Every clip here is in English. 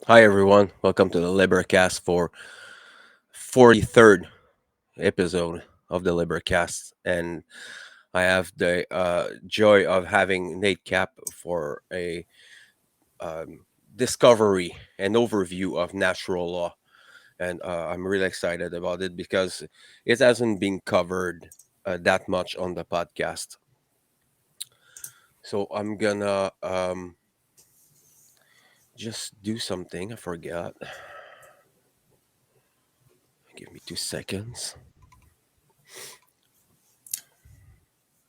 Hi everyone, welcome to the LIBERcast for 43rd episode of the LIBERcast, and I have the joy of having Nate Cap for a um, discovery and overview of natural law, and I'm really excited about it because it hasn't been covered that much on the podcast. So I'm gonna just do something. I forgot. Give me 2 seconds.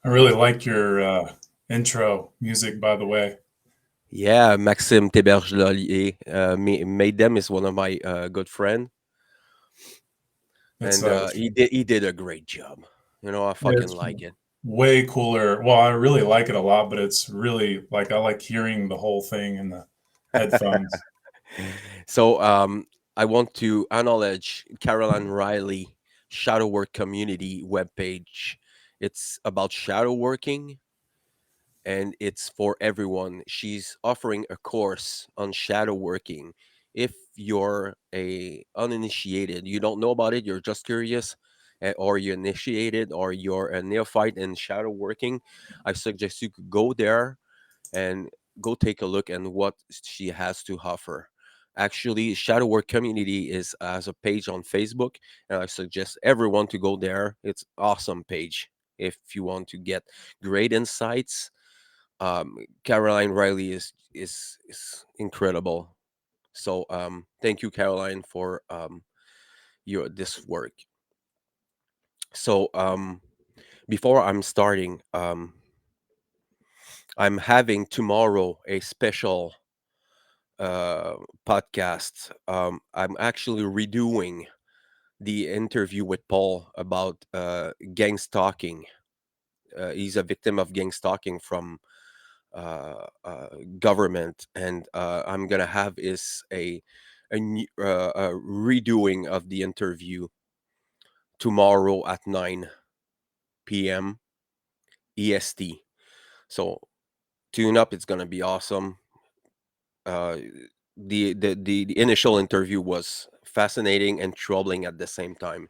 I really like your intro music, by the way. Yeah, Maxime Téberge-Lollier made them is one of my good friend, It's and he did a great job. I fucking it's like it. way cooler. Well, I really like it a lot, but it's really like I like hearing the whole thing in the headphones. So I want to acknowledge Caroline Riley Shadow Work Community webpage. It's about shadow working and it's for everyone. She's offering a course on shadow working. If you're a uninitiated, you don't know about it, you're just curious, or you're initiated, or you're a neophyte in shadow working, I suggest you could go there and go take a look at what she has to offer. Actually, Shadow Work Community is as a page on Facebook, and I suggest everyone to go there. It's awesome page if you want to get great insights. Caroline Riley is incredible. So thank you, Caroline, for your this work. So before I'm starting, I'm having tomorrow a special uh, podcast. I'm actually redoing the interview with Paul about gang stalking. He's a victim of gang stalking from government, and I'm gonna have is a redoing of the interview tomorrow at 9 p.m. EST. So tune up; it's gonna be awesome. Uh, the initial interview was fascinating and troubling at the same time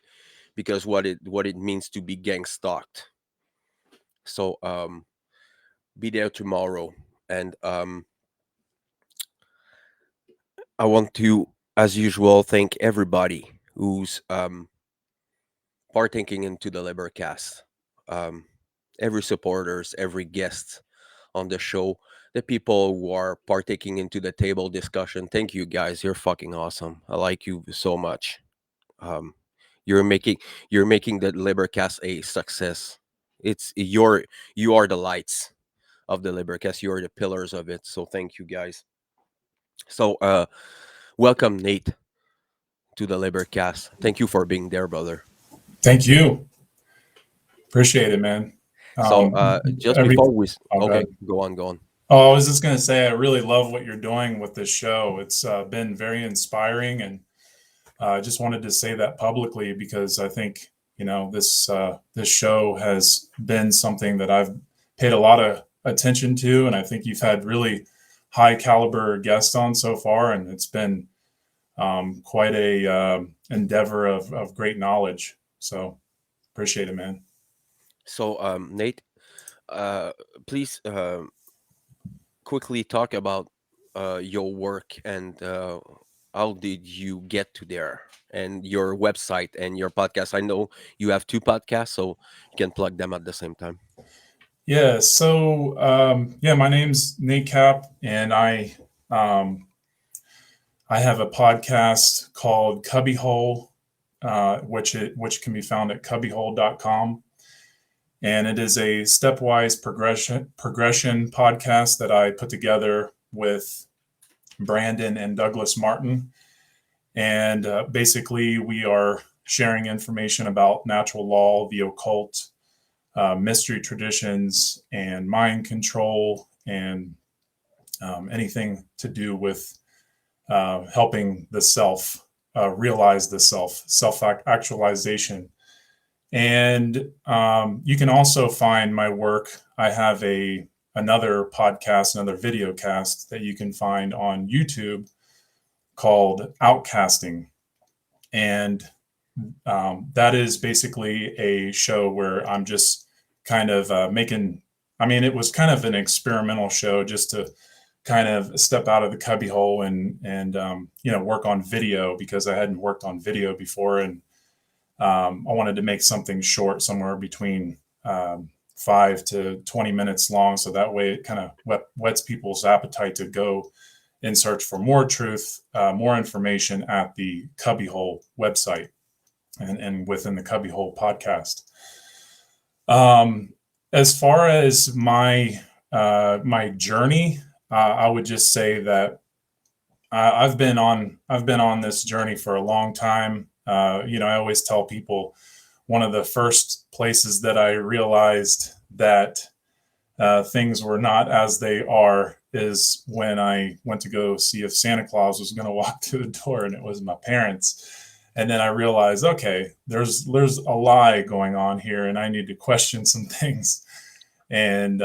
because what it means to be gang stalked. So be there tomorrow, and I want to, as usual, thank everybody who's partaking into the LiberCast. Um, every supporters, every guest on the show, the people who are partaking into the table discussion. Thank you guys. You're fucking awesome. I like you so much. Um, you're making you're making the LiberCast a success. You are the lights of the LiberCast. You are the pillars of it. So thank you guys. So welcome Nate to the LiberCast. Thank you for being there, brother. Thank you. Appreciate it, man. So Um, just every before we oh, go okay, ahead. go on, go on. Oh, I was just gonna say I really love what you're doing with this show. It's been very inspiring, and I just wanted to say that publicly because I think this show has been something that I've paid a lot of attention to, and I think you've had really high caliber guests on so far, and it's been quite a endeavor of great knowledge. So appreciate it, man. So Nate, uh, please quickly talk about your work and how did you get to there and your website and your podcast. I know you have two podcasts, so you can plug them at the same time. Yeah. So yeah, my name's Nate Cap, and um, I have a podcast called Cubbyhole, which can be found at cubbyhole.com. And it is a stepwise progression podcast that I put together with Brandon and Douglas Martin. And basically, we are sharing information about natural law, the occult, mystery traditions, and mind control, and anything to do with helping the self realize the self actualization. And you can also find my work. I have another podcast, another video cast that you can find on YouTube called Outcasting. And that is basically a show where I'm just kind of making, I mean, it was kind of an experimental show just to kind of step out of the cubbyhole and work on video, because I hadn't worked on video before. And I wanted to make something short, somewhere between 5 to 20 minutes long. So that way it kind of whets people's appetite to go in search for more truth, more information at the Cubbyhole website and within the Cubbyhole podcast. As far as my journey, I would just say that I've been on this journey for a long time. I always tell people one of the first places that I realized that things were not as they are is when I went to go see if Santa Claus was going to walk through the door, and it was my parents. And then I realized, okay, there's a lie going on here, and I need to question some things. And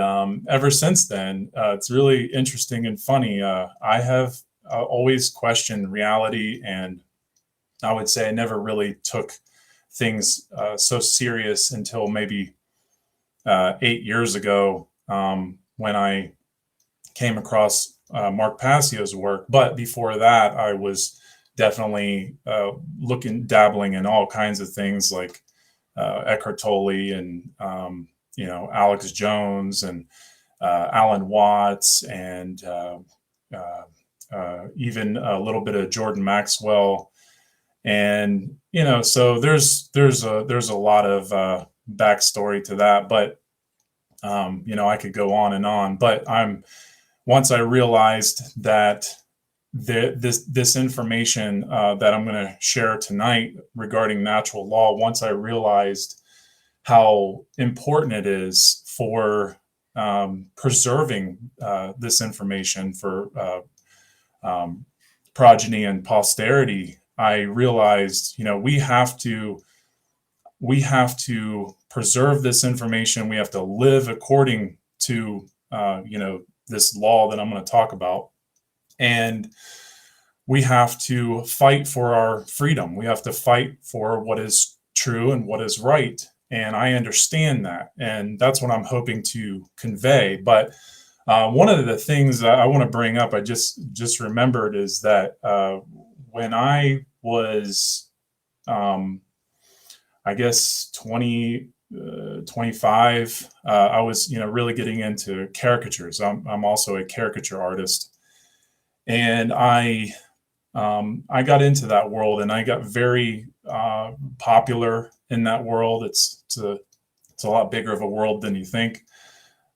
ever since then, it's really interesting and funny. I have always questioned reality, and I would say I never really took things so serious until maybe 8 years ago, when I came across Mark Passio's work. But before that, I was definitely dabbling in all kinds of things like Eckhart Tolle and Alex Jones and Alan Watts and even a little bit of Jordan Maxwell. And so there's a lot of backstory to that, but I could go on and on. But once I realized that this information that I'm going to share tonight regarding natural law, once I realized how important it is for preserving this information for progeny and posterity, I realized, we have to preserve this information. We have to live according to, this law that I'm going to talk about. And we have to fight for our freedom. We have to fight for what is true and what is right. And I understand that. And that's what I'm hoping to convey. But one of the things I want to bring up, I just remembered, is that when I was, I guess 25, I was, really getting into caricatures. I'm also a caricature artist, and I got into that world, and I got very popular in that world. It's a lot bigger of a world than you think,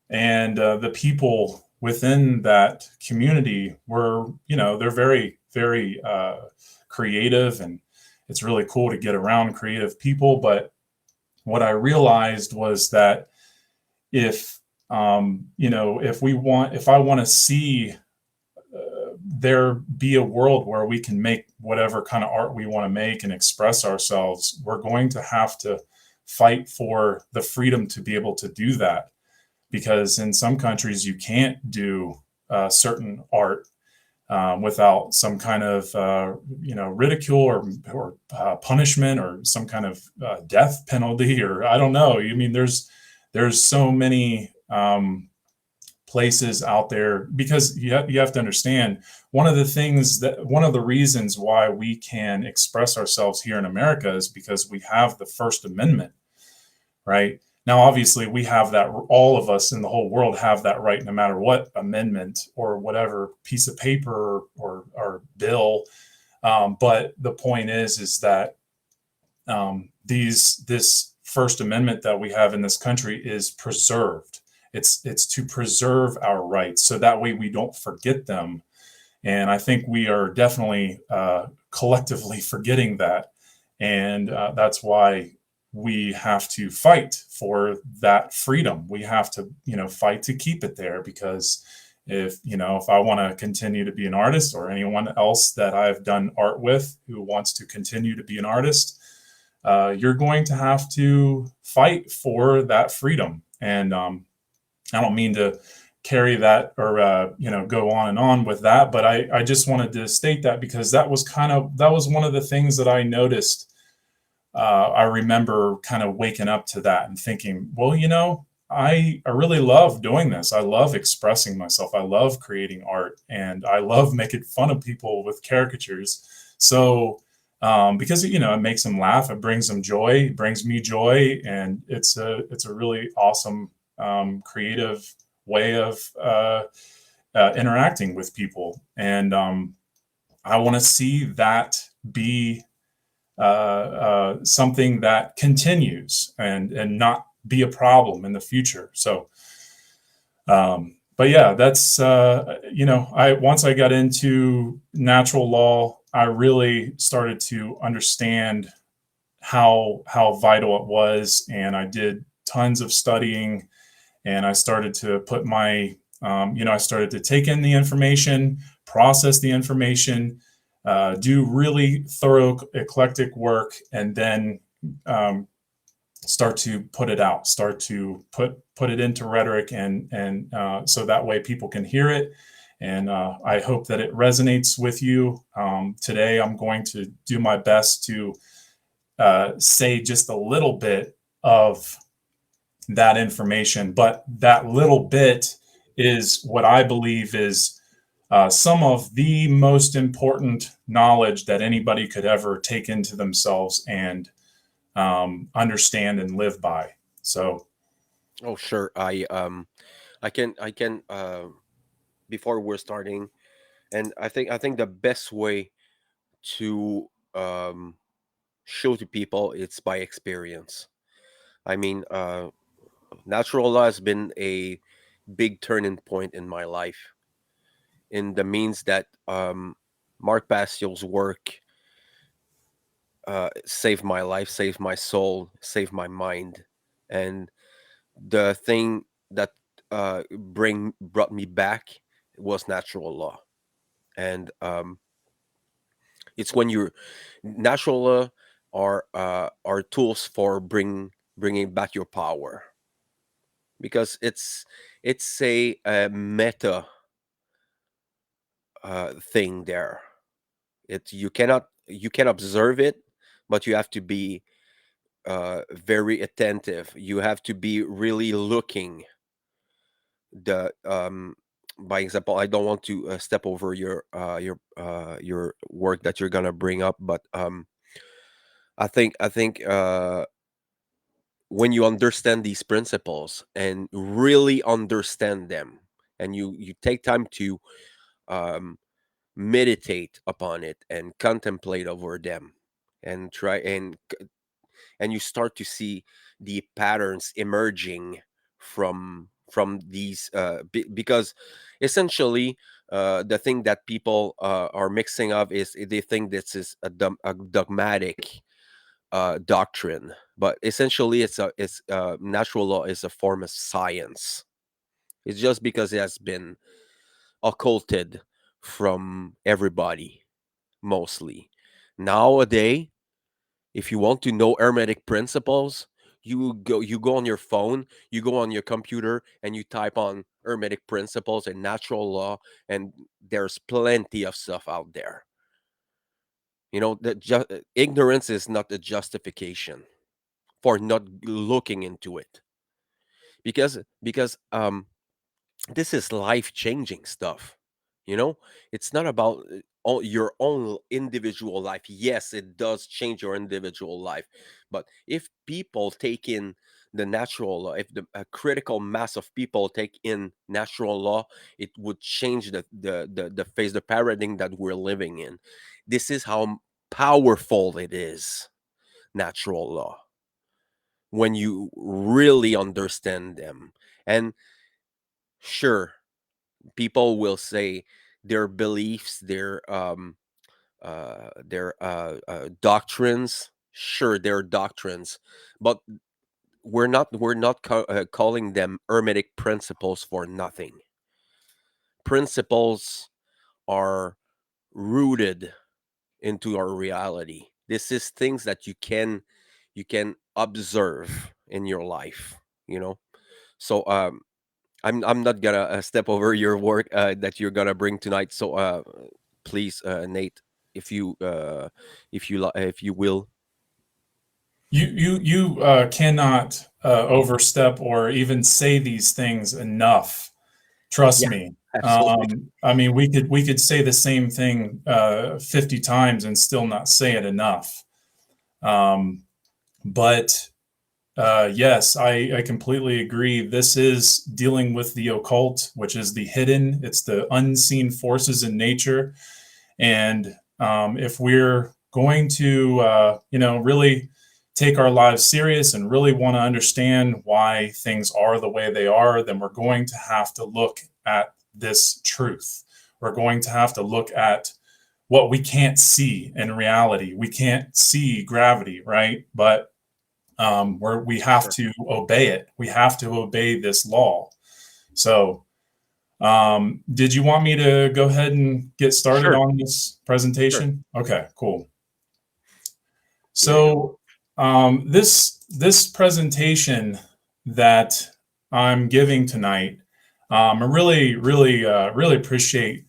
and the people within that community were, they're very, very creative, and it's really cool to get around creative people. But what I realized was that if I want to see there be a world where we can make whatever kind of art we want to make and express ourselves, we're going to have to fight for the freedom to be able to do that. Because in some countries, you can't do certain art without some kind of ridicule or punishment or some kind of death penalty, or I don't know. I mean, there's so many places out there, because you have to understand, one of the reasons why we can express ourselves here in America is because we have the First Amendment, right? Now, obviously, we have that. All of us in the whole world have that right, no matter what amendment or whatever piece of paper or bill. But the point is that this First Amendment that we have in this country is preserved. It's to preserve our rights, so that way we don't forget them. And I think we are definitely collectively forgetting that, and that's why we have to fight for that freedom. We have to, fight to keep it there, because if I want to continue to be an artist, or anyone else that I've done art with who wants to continue to be an artist, you're going to have to fight for that freedom. And I don't mean to carry that or go on and on with that, but I just wanted to state that because that was one of the things that I noticed. I remember kind of waking up to that and thinking, well, I really love doing this. I love expressing myself. I love creating art, and I love making fun of people with caricatures. So, because it makes them laugh, it brings them joy, it brings me joy, and it's a really awesome creative way of interacting with people. And I want to see that be something that continues and not be a problem in the future. So, but yeah, that's I once I got into natural law, I really started to understand how vital it was, and I did tons of studying, and I started to put my I started to take in the information, process the information, do really thorough, eclectic work, and then um, start to put it out, start to put it into rhetoric, and so that way people can hear it. And I hope that it resonates with you. Today, I'm going to do my best to say just a little bit of that information, but that little bit is what I believe is some of the most important knowledge that anybody could ever take into themselves and understand and live by. So, Oh, sure. I can before we're starting, and I think the best way to show to people it's by experience. I mean, natural law has been a big turning point in my life, in the means that Mark Bastiol's work saved my life, saved my soul, saved my mind, and the thing that bring brought me back was natural law. And it's when you're natural law are tools for bringing back your power, because it's a meta thing there. It you can observe it, but you have to be very attentive. You have to be really looking. The By example, I don't want to step over your work that you're gonna bring up, but I think when you understand these principles and really understand them, and you take time to um, meditate upon it and contemplate over them, and you start to see the patterns emerging from these because essentially the thing that people are mixing up is they think this is a dogmatic doctrine, but essentially it's natural law is a form of science. It's just because it has been occulted from everybody mostly nowadays. If you want to know hermetic principles, you go on your phone, you go on your computer, and you type on hermetic principles and natural law, and there's plenty of stuff out there. Ignorance is not a justification for not looking into it, because this is life changing stuff. It's not about your own individual life. Yes, it does change your individual life, but if people take in the natural law, if a critical mass of people take in natural law, it would change the phase, the paradigm that we're living in. This is how powerful it is, natural law, when you really understand them. And sure, people will say their beliefs, their doctrines. Sure, their doctrines, but we're not calling them hermetic principles for nothing. Principles are rooted into our reality. This is things that you can observe in your life. So I'm not gonna step over your work that you're gonna bring tonight. So please, Nate, if you if you will. You cannot overstep or even say these things enough. Trust Yeah, me. absolutely. I mean, we could say the same thing 50 times and still not say it enough. Um, but yes, I completely agree. This is dealing with the occult, which is the hidden. It's the unseen forces in nature. And if we're going to, really take our lives serious and really want to understand why things are the way they are, then we're going to have to look at this truth. We're going to have to look at what we can't see in reality. We can't see gravity, right? But where we have Sure, to obey it. We have to obey this law. So, did you want me to go ahead and get started sure, on this sure. presentation? Okay, cool. Here you go. So, this presentation that I'm giving tonight, I really appreciate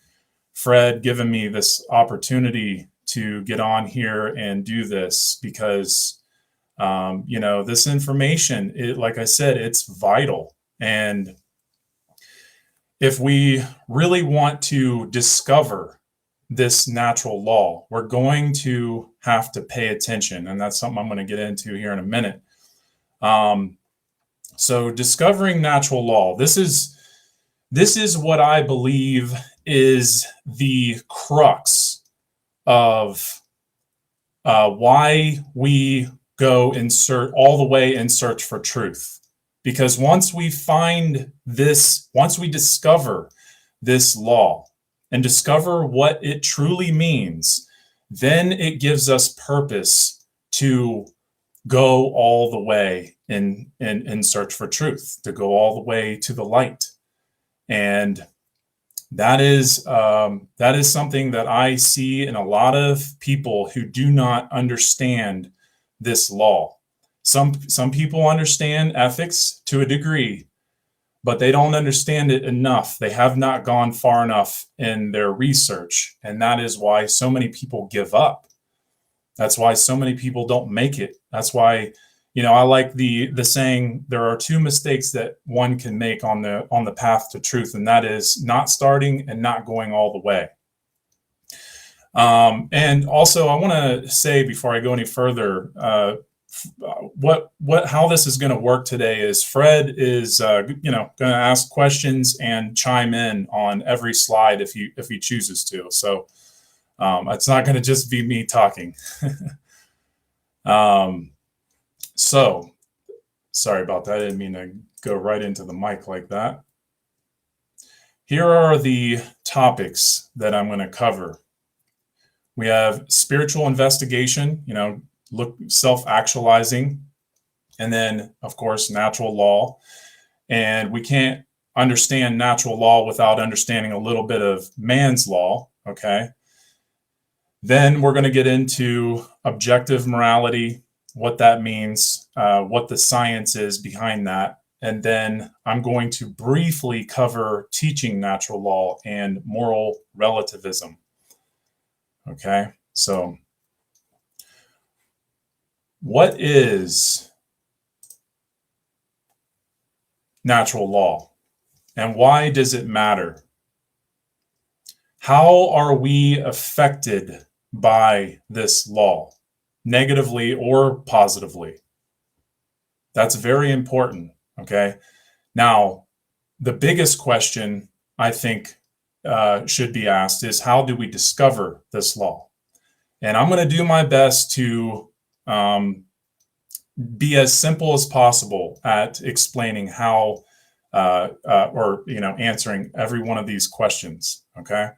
Fred giving me this opportunity to get on here and do this because this information, like I said, it's vital. And if we really want to discover this natural law, we're going to have to pay attention. And that's something I'm going to get into here in a minute. Um, so discovering natural law, this is what I believe is the crux of why we go all the way in search for truth. Because once we discover this law and discover what it truly means, then it gives us purpose to go all the way in search for truth, to go all the way to the light. And that is something that I see in a lot of people who do not understand this law. Some people understand ethics to a degree, but they don't understand it enough. They have not gone far enough in their research, and that is why so many people give up. That's why so many people don't make it. That's why, I like the saying, there are two mistakes that one can make on the path to truth, and that is not starting and not going all the way. And also, I want to say before I go any further, how this is going to work today is Fred is going to ask questions and chime in on every slide if he chooses to. So it's not going to just be me talking. um, so sorry about that. I didn't mean to go right into the mic like that. Here are the topics that I'm going to cover. We have spiritual investigation, look self-actualizing, and then of course natural law. And we can't understand natural law without understanding a little bit of man's law, okay? Then we're going to get into objective morality, what that means, what the science is behind that. And then I'm going to briefly cover teaching natural law and moral relativism. Okay, so what is natural law and why does it matter? How are we affected by this law, negatively or positively? That's very important. Okay. Now, the biggest question I think should be asked is how do we discover this law? And I'm going to do my best to be as simple as possible at explaining how or answering every one of these questions. Okay.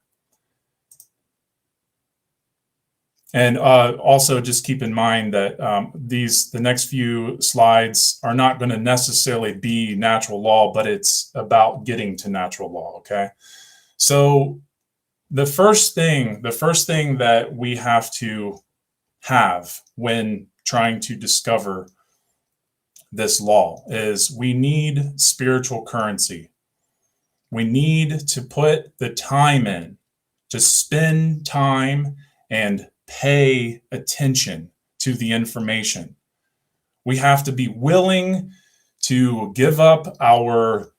And also just keep in mind that the next few slides are not going to necessarily be natural law, but it's about getting to natural law. Okay. So the first thing that we have to have when trying to discover this law is we need spiritual currency. We need to put the time in, to spend time and pay attention to the information. We have to be willing to give up our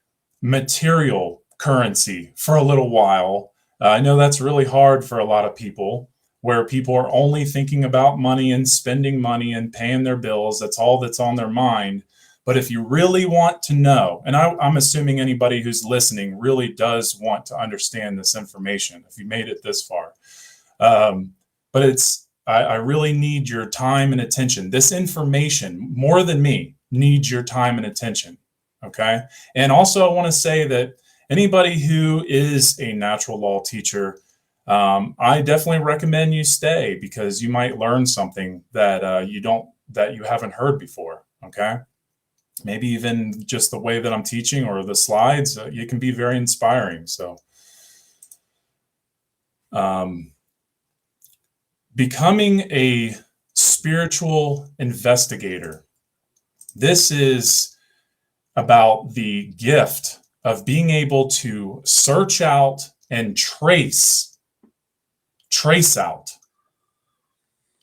material currency for a little while. I know that's really hard for a lot of people, where people are only thinking about money and spending money and paying their bills. That's all that's on their mind. But if you really want to know, and I'm assuming anybody who's listening really does want to understand this information, if you made it this far, um, but I really need your time and attention. This information, more than me, needs your time and attention. Okay. And also, I want to say that anybody who is a natural law teacher, I definitely recommend you stay, because you might learn something that that you haven't heard before. Okay. Maybe even just the way that I'm teaching or the slides, it can be very inspiring. So, um, becoming a spiritual investigator. This is about the gift of being able to search out and trace out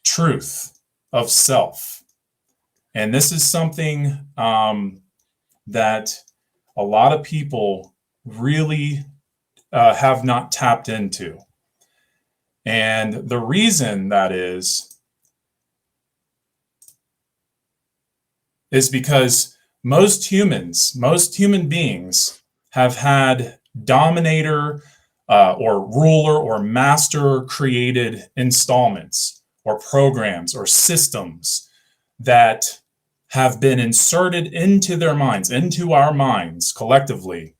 truth of self. And this is something that a lot of people really have not tapped into. And the reason that is because most human beings have had dominator or ruler or master created installments or programs or systems that have been inserted into their minds, into our minds collectively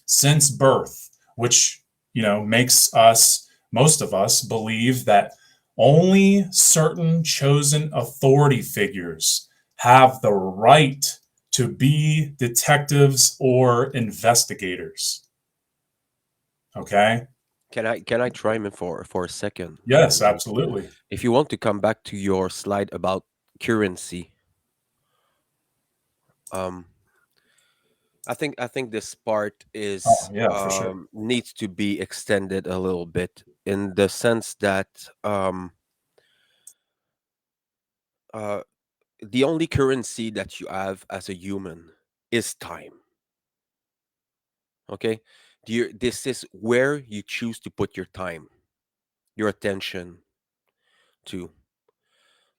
since birth, which, makes us, most of us, believe that only certain chosen authority figures have the right to be detectives or investigators. Okay? Can I chime in for a second? Yes, And absolutely. if you want to come back to your slide about currency, um, I think this part Oh, is yeah, for sure. needs to be extended a little bit in the sense that uh, the only currency that you have as a human is time. Okay, this is where you choose to put your time, your attention to.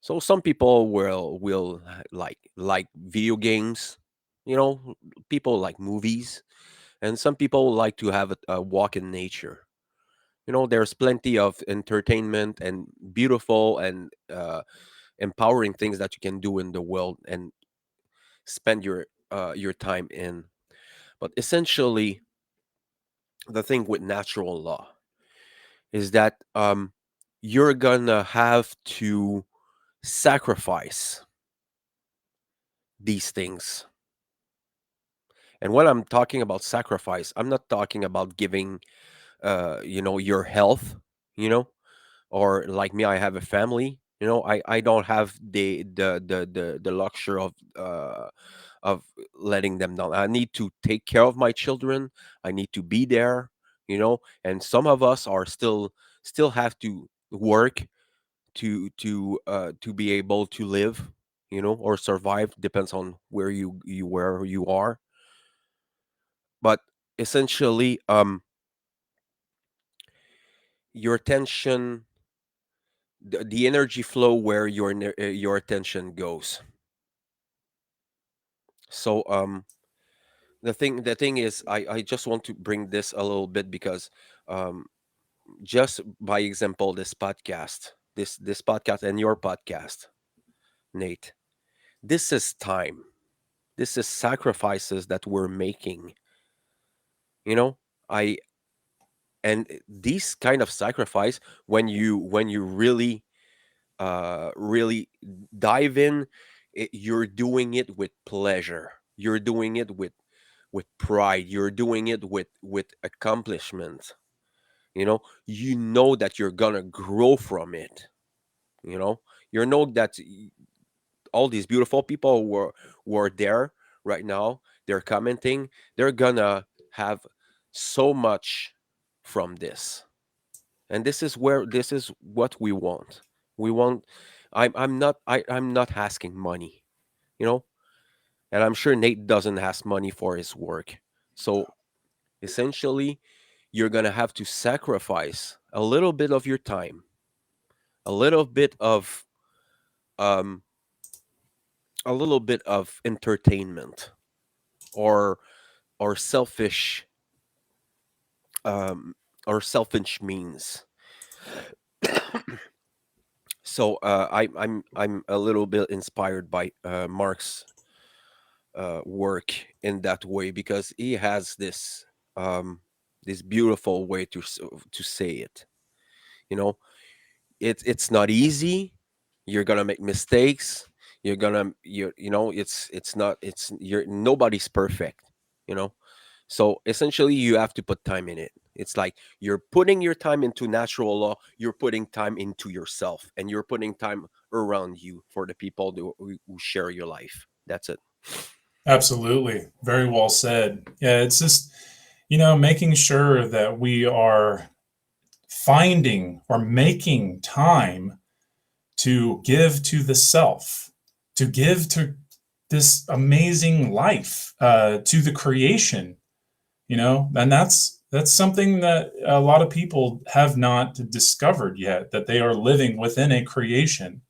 So some people will like video games, you know, people like movies, and some people like to have a walk in nature. There's plenty of entertainment and beautiful and empowering things that you can do in the world and spend your time in. But essentially, the thing with natural law is that you're gonna have to sacrifice these things. And when I'm talking about sacrifice, I'm not talking about giving, your health, you know, or like me, I have a family. I don't have the luxury of letting them down. I need to take care of my children. I need to be there. And some of us are still have to work to be able to live, or survive. Depends on where you are. But essentially, your attention, the energy flow where your attention goes. So the thing is, I just want to bring this a little bit because um just by example, this podcast and your podcast, Nate, this is time. This is sacrifices that we're making. you know I and these kind of sacrifice, when you really dive in, you're doing it with pleasure, you're doing it with pride, you're doing it with accomplishment. You know that you're gonna grow from it. you know you know that all these beautiful people who are there right now, they're commenting, they're gonna have so much from this. And this is what we want. We want I'm not asking money, you know? And I'm sure Nate doesn't ask money for his work. So essentially, you're going to have to sacrifice a little bit of your time, a little bit of um a little bit of entertainment, or or selfish um or selfish means. So I'm a little bit inspired by Mark's work in that way, because he has um this beautiful way to say it. You know, it's not easy. You're gonna make mistakes. You know, it's not it's you're nobody's perfect. You know, so essentially you have to put time in it. It's like you're putting your time into natural law, you're putting time into yourself, and you're putting time around you for the people who share your life. That's it. Absolutely. Very well said. Yeah, it's just, making sure that we are finding or making time to give to the self, to give to this amazing life, to the creation, and that's something that a lot of people have not discovered yet, that they are living within a creation.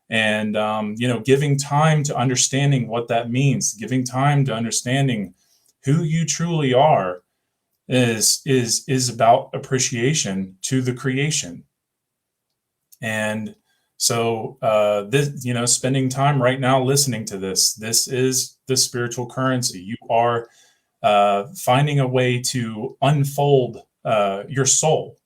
And giving time to understanding what that means, giving time to understanding who you truly are, is about appreciation to the creation. And so this, spending time right now listening to this is the spiritual currency. You are finding a way to unfold your soul,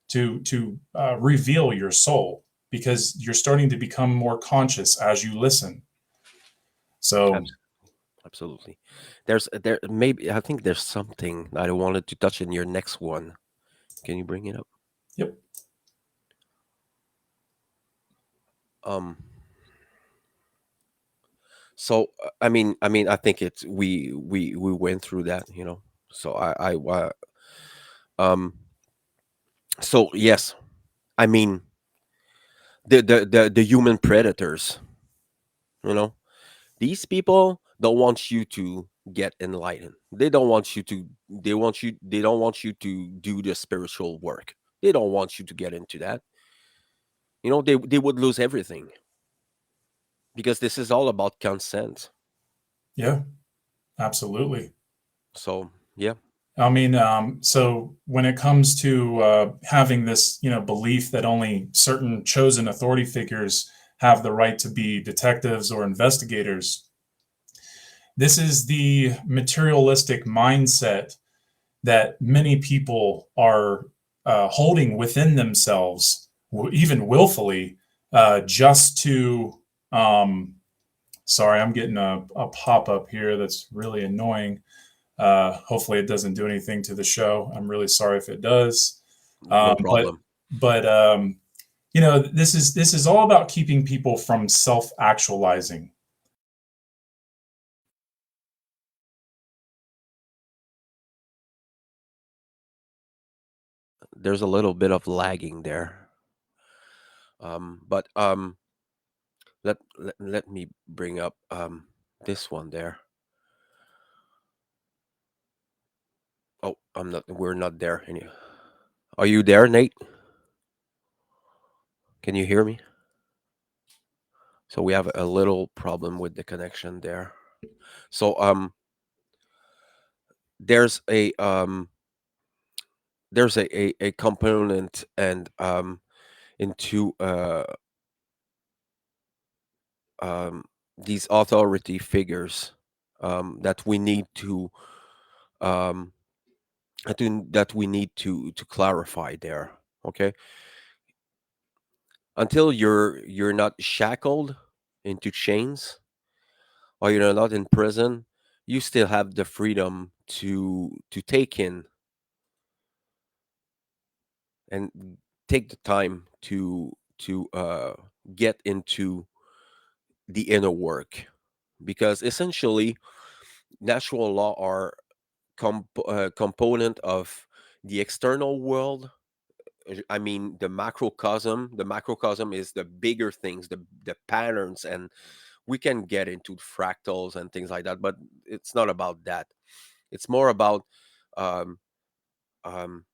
to reveal your soul, because you're starting to become more conscious as you listen. So, Abs- Absolutely. There maybe I think there's something that I wanted to touch in your next one. Can you bring it up? yep, Um. So I think it's we went through that, you know. So um. So yes, I mean the human predators, you know, these people don't want you to get enlightened. They don't want you to. They want you. They don't want you to do the spiritual work. They don't want you to get into that. You know, they would lose everything, because this is all about consent. yeah, absolutely. So yeah, I mean, so when it comes to having this, belief that only certain chosen authority figures have the right to be detectives or investigators, this is the materialistic mindset that many people are holding within themselves, even willfully, just to. Um, Sorry, I'm getting a pop up here that's really annoying. Hopefully, it doesn't do anything to the show. I'm really sorry if it does. no But problem. but this is all about keeping people from self actualizing. There's a little bit of lagging there. But let me bring up this one there. Oh, I'm not. We're not there. Any? Are you there, Nate? Can you hear me? So we have a little problem with the connection there. So there's a component and into um these authority figures that we need to um that we need to clarify there. Okay, until you're not shackled into chains, or you're not in prison, you still have the freedom to take in and take the time to get into the inner work, because essentially natural law are component of the external world. I mean, the macrocosm. The macrocosm is the bigger things, the patterns, and we can get into fractals and things like that. But it's not about that. It's more about um, um,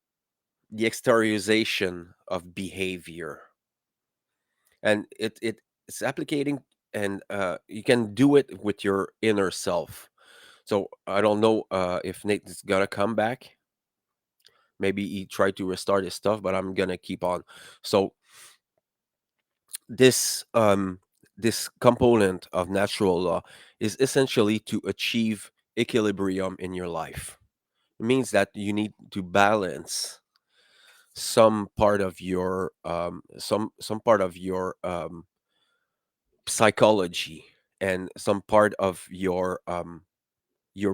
the exteriorization of behavior, and it's applicating, and you can do it with your inner self. So I don't know if Nate is gonna come back. Maybe he tried to restart his stuff, but I'm gonna keep on. So this this component of natural law is essentially to achieve equilibrium in your life. It means that you need to balance some part of your some part of psychology and some part of your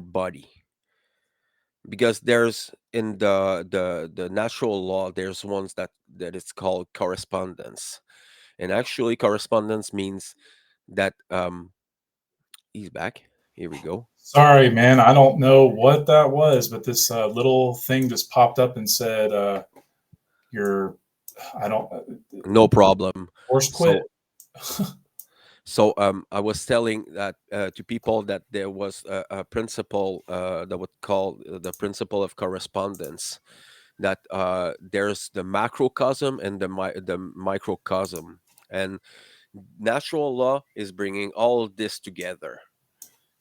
body, because there's in the natural law, there's ones that it's called correspondence. And actually correspondence means that he's back. Here we go. Sorry, man. I don't know what that was, but this little thing just popped up and said, "Your, I don't, No problem. force quit." So I was telling that to people that there was a principle that would call the principle of correspondence, that there's the macrocosm and the microcosm, and natural law is bringing all this together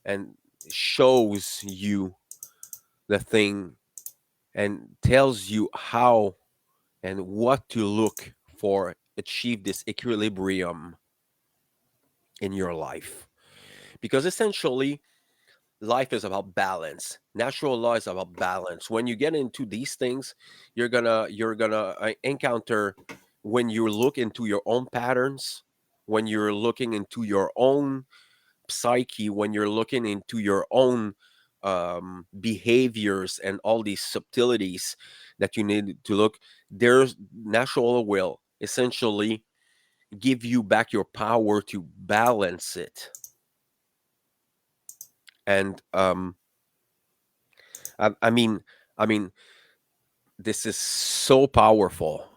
and shows you the thing and tells you how and what to look for achieve this equilibrium in your life, because essentially life is about balance. Natural law is about balance. When you get into these things, you're gonna encounter, when you look into your own patterns, when you're looking into your own psyche, when you're looking into your own behaviors and all these subtleties that you need to look, there's natural law will essentially give you back your power to balance it. And I mean, I mean, this is so powerful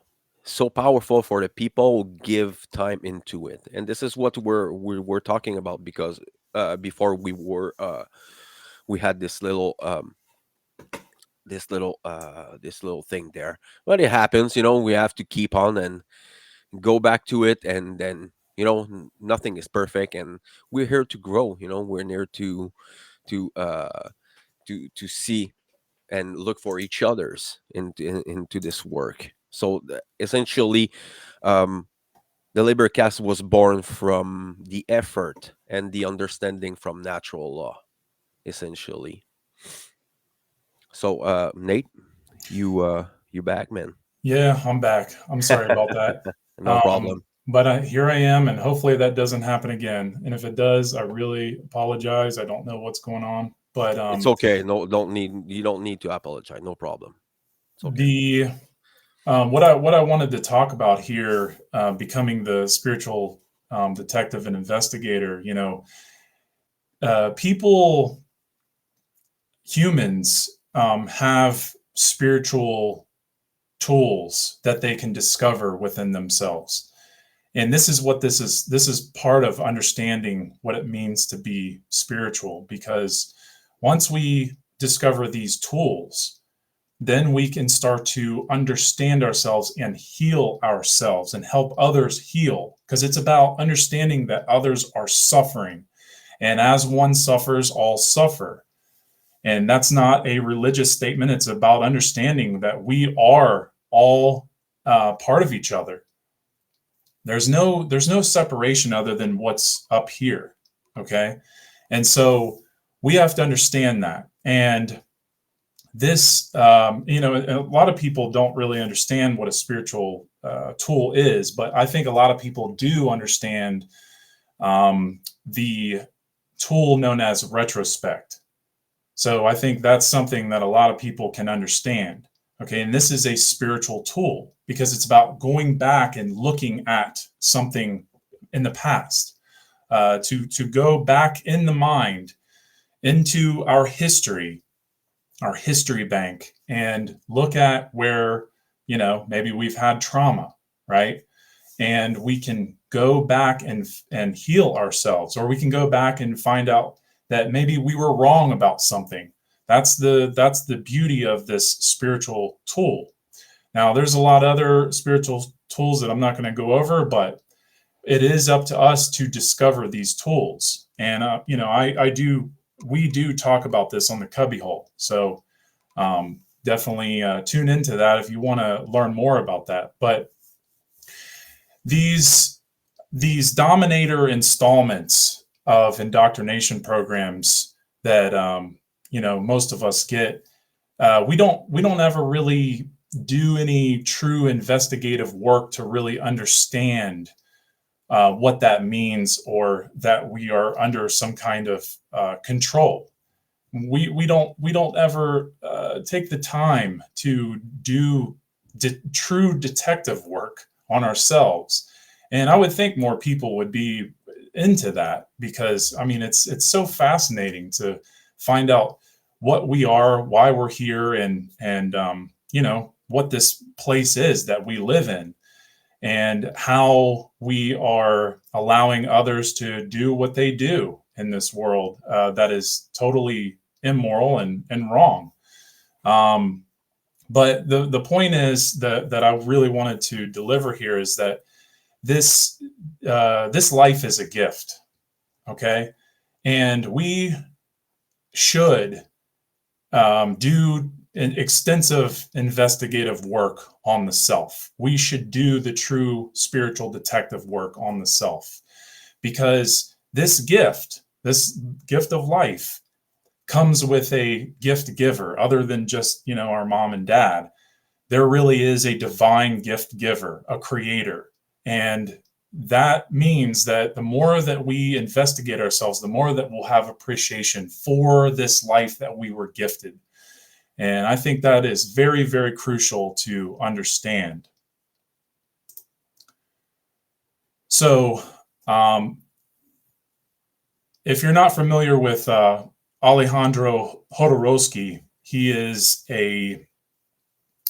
for the people who give time into it. And this is what we're talking about, because before we had this little thing there. But it happens, we have to keep on and go back to it, and then nothing is perfect, and we're here to grow. We're here to to see and look for each other's into this work. So essentially, um, the LIBERcast was born from the effort and the understanding from natural law, essentially. So, Nate, you back, man? Yeah, I'm back. I'm sorry about that. No problem. But here I am, and hopefully that doesn't happen again. And if it does, I really apologize. I don't know what's going on, but It's okay. No, you don't need to apologize. No problem. It's okay. the what I wanted to talk about here, becoming the spiritual detective and investigator. People, humans, have spiritual tools that they can discover within themselves. And this is what this is part of understanding what it means to be spiritual, because once we discover these tools, then we can start to understand ourselves and heal ourselves and help others heal, because it's about understanding that others are suffering, and as one suffers, all suffer. And that's not a religious statement. It's about understanding that we are all part of each other. There's no separation other than what's up here. Okay. And so we have to understand that. And this, a lot of people don't really understand what a spiritual tool is, but I think a lot of people do understand the tool known as retrospect. So I think that's something that a lot of people can understand. Okay. And this is a spiritual tool because it's about going back and looking at something in the past, to go back in the mind into our history our history bank and look at where, maybe we've had trauma, right? And we can go back and heal ourselves, or we can go back and find out that maybe we were wrong about something. That's the beauty of this spiritual tool. Now, there's a lot of other spiritual tools that I'm not going to go over, but it is up to us to discover these tools. And I do we do talk about this on the Cubbyhole. So definitely tune into that if you want to learn more about that. But these these dominator installments of indoctrination programs that most of us get, we don't ever really do any true investigative work to really understand what that means, or that we are under some kind of control. We don't ever take the time to do true detective work on ourselves, and I would think more people would be into that, because I mean it's so fascinating to find out what we are, why we're here, and what this place is that we live in, and how we are allowing others to do what they do in this world, that is totally immoral and wrong. Um, but the point is that I really wanted to deliver here is that this life is a gift, okay, and we should do an extensive investigative work on the self. We should do the true spiritual detective work on the self, because this gift of life, comes with a gift giver other than just, our mom and dad. There really is a divine gift giver, a creator. And that means that the more that we investigate ourselves, the more that we'll have appreciation for this life that we were gifted. And I think that is very, very crucial to understand. So, if you're not familiar with Alejandro Jodorowsky,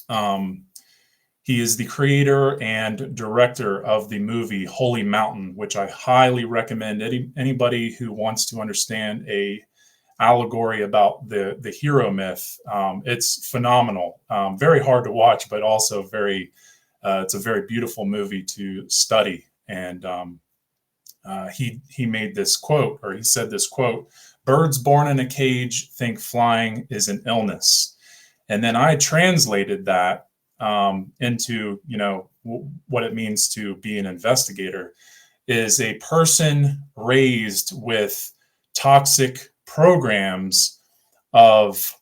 um, he is the creator and director of the movie Holy Mountain, which I highly recommend anybody who wants to understand a allegory about the hero myth. It's phenomenal, very hard to watch, but also it's a very beautiful movie to study. And he made this quote, or he said this quote: "Birds born in a cage think flying is an illness." And then I translated that into what it means to be an investigator is a person raised with toxic programs of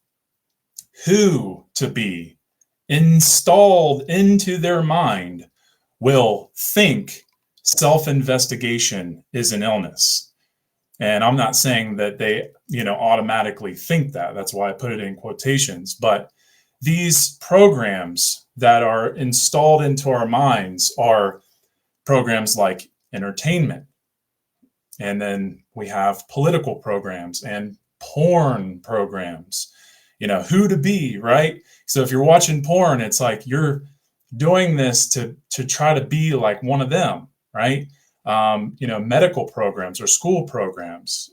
who to be installed into their mind will think self-investigation is an illness. And I'm not saying that they automatically think that. That's why I put it in quotations. But these programs that are installed into our minds are programs like entertainment, and then we have political programs and porn programs, who to be, right? So if you're watching porn, it's like you're doing this to try to be like one of them, right? Medical programs or school programs,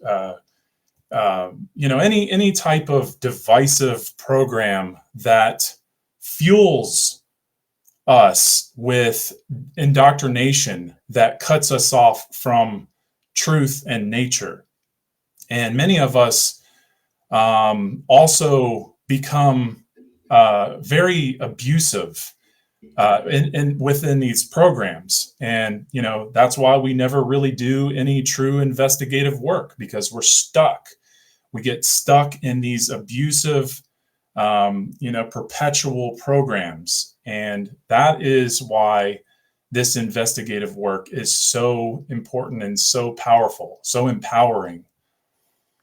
any type of divisive program that fuels us with indoctrination that cuts us off from truth and nature. And many of us also become very abusive within these programs. And, that's why we never really do any true investigative work, because we're stuck. We get stuck in these abusive, perpetual programs. And that is why this investigative work is so important and so powerful, so empowering.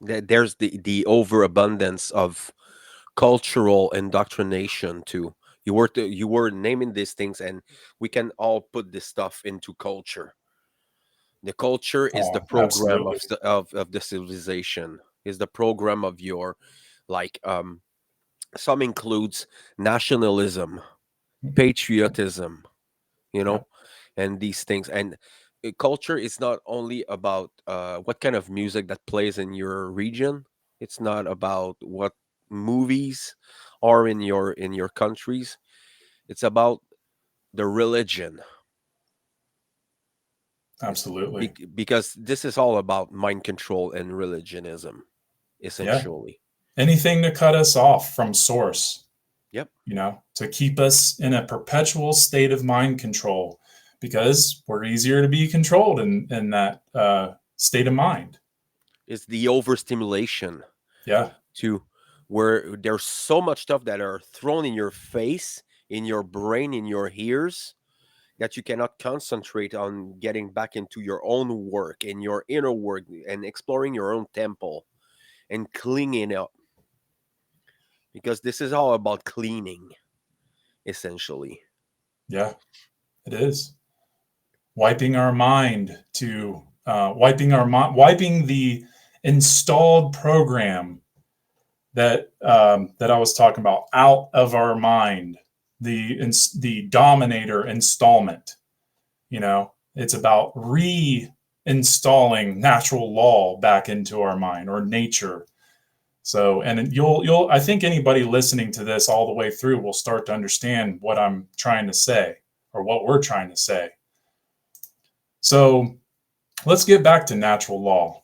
There's the overabundance of cultural indoctrination too. You were naming these things, and we can all put this stuff into culture. The culture is the Oh, program absolutely. of the civilization, is the program of your, like, Some includes nationalism, Yep. patriotism, you know, Yep. and these things. And culture is not only about what kind of music that plays in your region. It's not about what movies are in your countries. It's about the religion, Absolutely. because this is all about mind control and religionism, Yeah. essentially. Anything to cut us off from source, Yep. to keep us in a perpetual state of mind control because we're easier to be controlled in that state of mind. It's the overstimulation Yeah. to where there's so much stuff that are thrown in your face, in your brain, in your ears, that you cannot concentrate on getting back into your own work and your inner work and exploring your own temple and cleaning up, because this is all about cleaning, essentially. Yeah, it is. Wiping our mind to wiping the installed program that I was talking about out of our mind. The Dominator installment. It's about reinstalling natural law back into our mind, or nature. So, and you'll I think anybody listening to this all the way through will start to understand what I'm trying to say, or what we're trying to say. So, let's get back to natural law.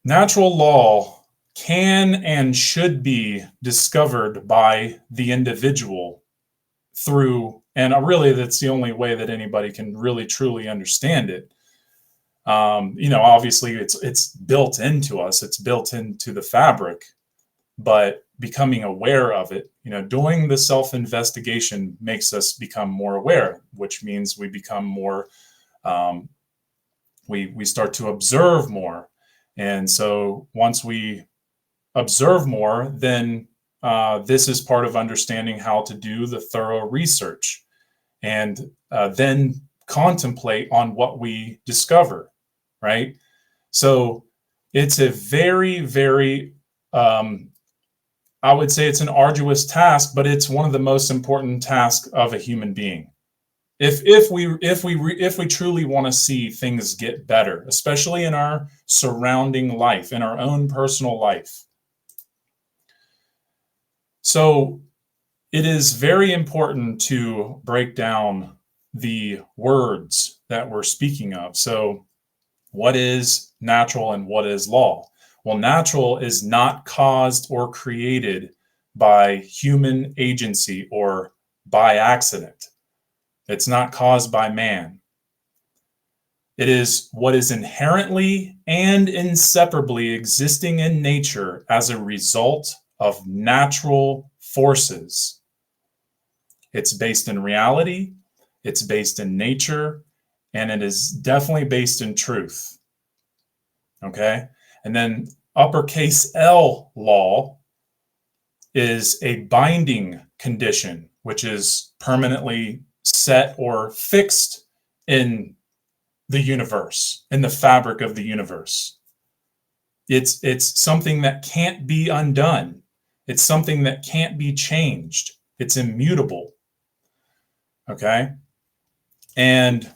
Natural law can and should be discovered by the individual through, and really that's the only way that anybody can really truly understand it. Obviously it's built into us, it's built into the fabric, but becoming aware of it, doing the self investigation makes us become more aware, which means we become more, um, we start to observe more. And so once we observe more, then this is part of understanding how to do the thorough research, and then contemplate on what we discover, right? So it's a very, very, um, I would say it's an arduous task, but it's one of the most important tasks of a human being. If we truly want to see things get better, especially in our surrounding life, in our own personal life. So it is very important to break down the words that we're speaking of. So, what is natural and what is law? Well, natural is not caused or created by human agency or by accident. It's not caused by man. It is what is inherently and inseparably existing in nature as a result of natural forces. It's based in reality, it's based in nature, and it is definitely based in truth. Okay. And then uppercase L law is a binding condition, which is permanently set or fixed in the universe, in the fabric of the universe. It's something that can't be undone. It's something that can't be changed. It's immutable. Okay. And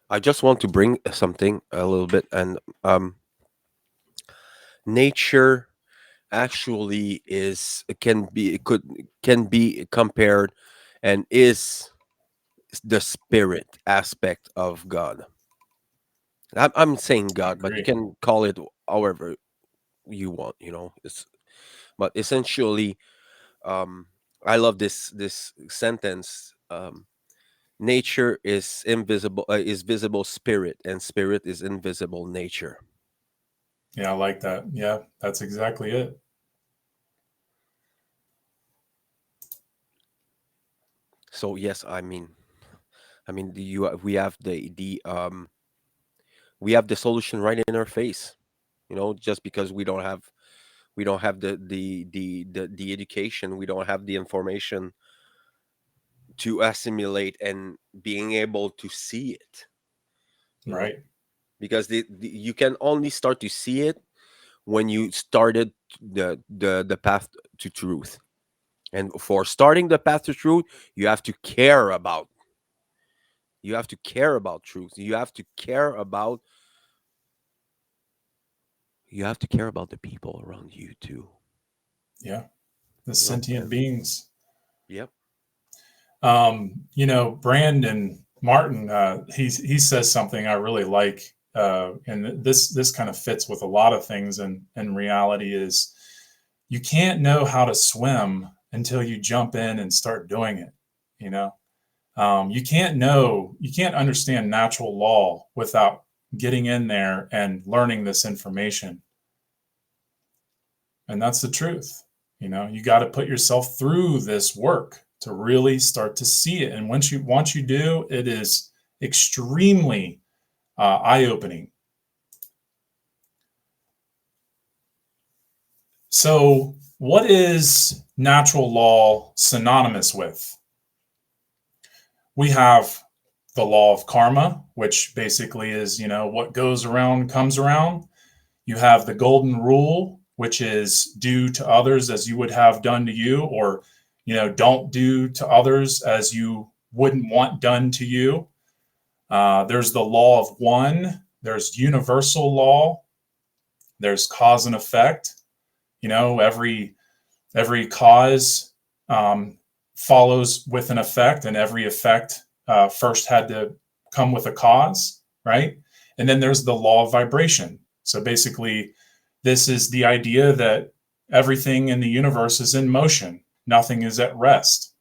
I just want to bring something a little bit, and nature actually is can be compared and is the spirit aspect of God. I'm saying I God, but you agree. can call it however you want. It's but essentially, um, I love this sentence. Nature is visible spirit, and spirit is invisible nature. Yeah, I like that. Yeah, that's exactly it. So yes, we have we have the solution right in our face. Just because we don't have the education, we don't have the information to assimilate and being able to see it. you know Right. because you can only start to see it when you started the path to truth. And for starting the path to truth, you have to care about you have to care about truth. You have to care about the people around you too. Yeah, the You know, sentient and beings. yep. Brandon Martin, he says something I really like, and this kind of fits with a lot of things. And in reality, is you can't know how to swim until you jump in and start doing it. You know, you can't understand natural law without getting in there and learning this information. And that's the truth. You got to put yourself through this work to really start to see it. And once you do, it is extremely eye-opening. So, what is natural law synonymous with? We have the law of karma, which basically is, what goes around comes around. You have the golden rule, which is do to others as you would have done to you, or, don't do to others as you wouldn't want done to you. There's the law of one, there's universal law, there's cause and effect. Every cause follows with an effect, and every effect first had to come with a cause, right? And then there's the law of vibration. So basically, this is the idea that everything in the universe is in motion, nothing is at rest.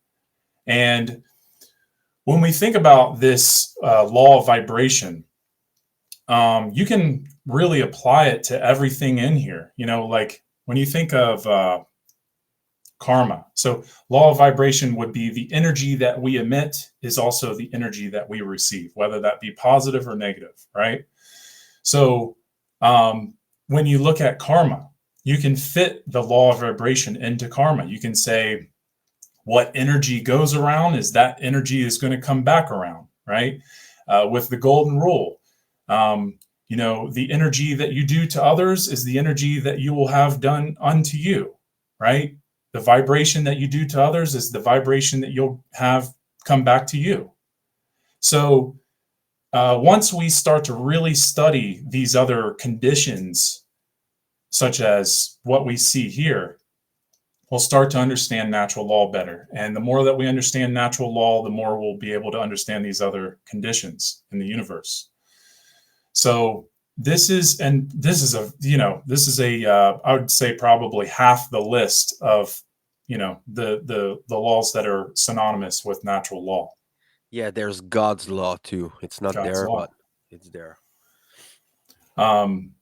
And when we think about this law of vibration, you can really apply it to everything in here. Like when you think of karma. So law of vibration would be the energy that we emit is also the energy that we receive, whether that be positive or negative, right? So when you look at karma, you can fit the law of vibration into karma. You can say what energy goes around is that energy is going to come back around, right? With the golden rule, the energy that you do to others is the energy that you will have done unto you, right? The vibration that you do to others is the vibration that you'll have come back to you. So once we start to really study these other conditions, such as what we see here, we'll start to understand natural law better. And the more that we understand natural law, the more we'll be able to understand these other conditions in the universe. So this is I would say probably half the list of the laws that are synonymous with natural law. Yeah, there's God's law too. It's not God's there, but law. it's there. Um,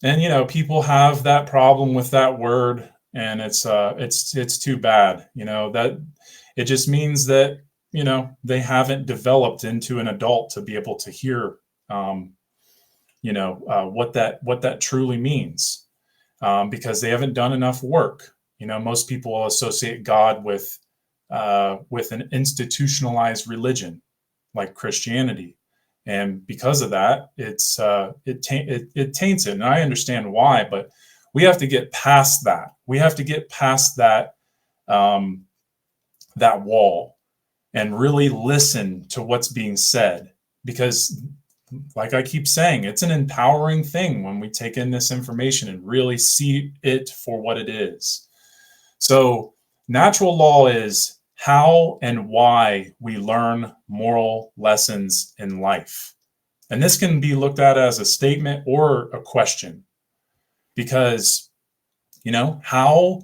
and people have that problem with that word, and it's too bad. That it just means that they haven't developed into an adult to be able to hear what that truly means, because they haven't done enough work. Most people associate God with an institutionalized religion like Christianity, and because of that, it taints it. And I understand why, but we have to get past that. We have to get past um, that wall and really listen to what's being said, because like I keep saying, it's an empowering thing when we take in this information and really see it for what it is. So natural law is how and why we learn moral lessons in life. And this can be looked at as a statement or a question, because, how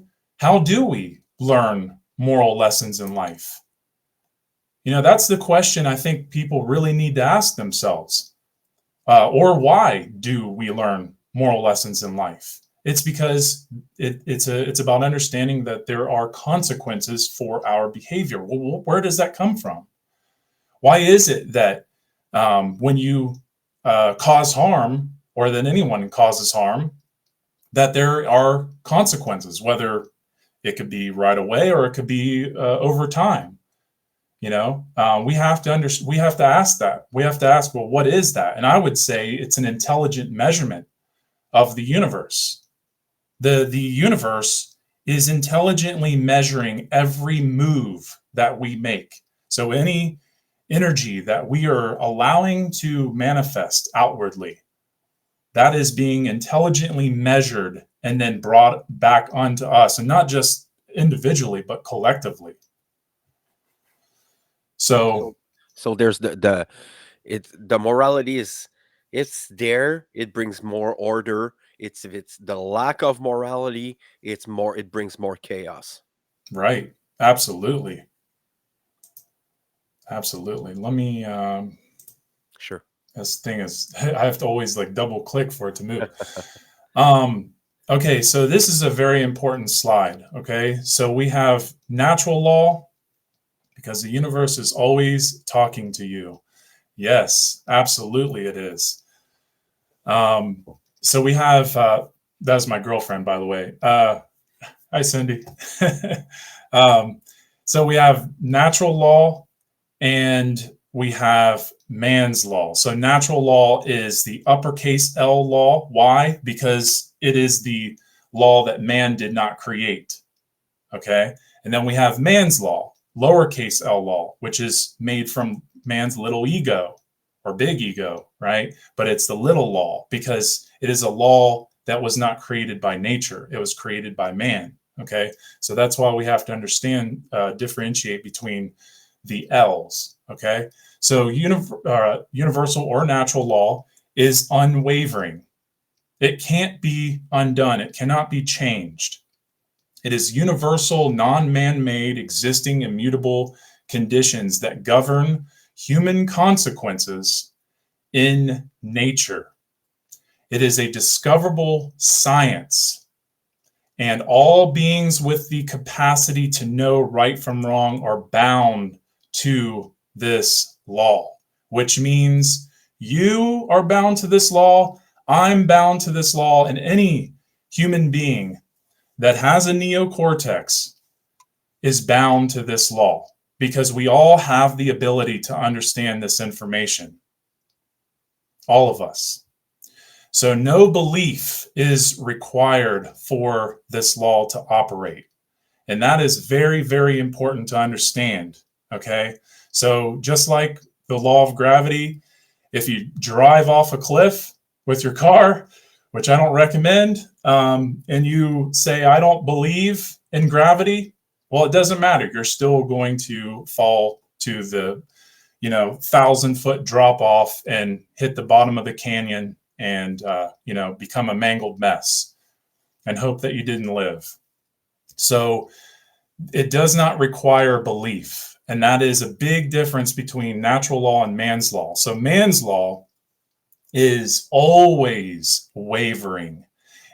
do we learn moral lessons in life? That's the question I think people really need to ask themselves. Or why do we learn moral lessons in life? It's because it's about understanding that there are consequences for our behavior. Well, where does that come from? Why is it that when you cause harm, or that anyone causes harm, that there are consequences, whether it could be right away or it could be over time? We have to we have to ask that. We have to ask, well, what is that? And I would say it's an intelligent measurement of the universe. The universe is intelligently measuring every move that we make. So any energy that we are allowing to manifest outwardly, that is being intelligently measured and then brought back onto us, and not just individually, but collectively. So, So so there's the morality is, it's there, it brings more order. It's if it's the lack of morality, it brings more chaos. right, absolutely, absolutely. Let me. Sure. This thing is. I have to always like double click for it to move. Um, okay, so this is a very important slide. Okay, so we have natural law because the universe is always talking to you. Yes, absolutely, it is. Um, so we have. That's my girlfriend, by the way. Hi, Cindy. um, so we have natural law and we have man's law. So natural law is the uppercase L law. Why? Because it is the law that man did not create. Okay. And then we have man's law, lowercase L law, which is made from man's little ego or big ego, right? But it's the little law because it is a law that was not created by nature. It was created by man. Okay. So that's why we have to understand, differentiate between the L's. Okay. So universal or natural law is unwavering. It can't be undone. It cannot be changed. It is universal, non-man made, existing, immutable conditions that govern human consequences in nature. It is a discoverable science, and all beings with the capacity to know right from wrong are bound to this law, which means you are bound to this law, I'm bound to this law, and any human being that has a neocortex is bound to this law because we all have the ability to understand this information. All of us. So no belief is required for this law to operate. And that is very, very important to understand. Okay. So just like the law of gravity, if you drive off a cliff with your car, which I don't recommend, and you say, I don't believe in gravity, well, it doesn't matter. You're still going to fall to the 1,000-foot drop off and hit the bottom of the canyon and become a mangled mess and hope that you didn't live. So it does not require belief, and that is a big difference between natural law and man's law. So man's law is always wavering.